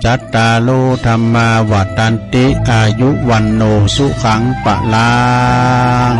จัตตาโลธรรมาวัฏตันติอายุวันโนสุขังปะลาง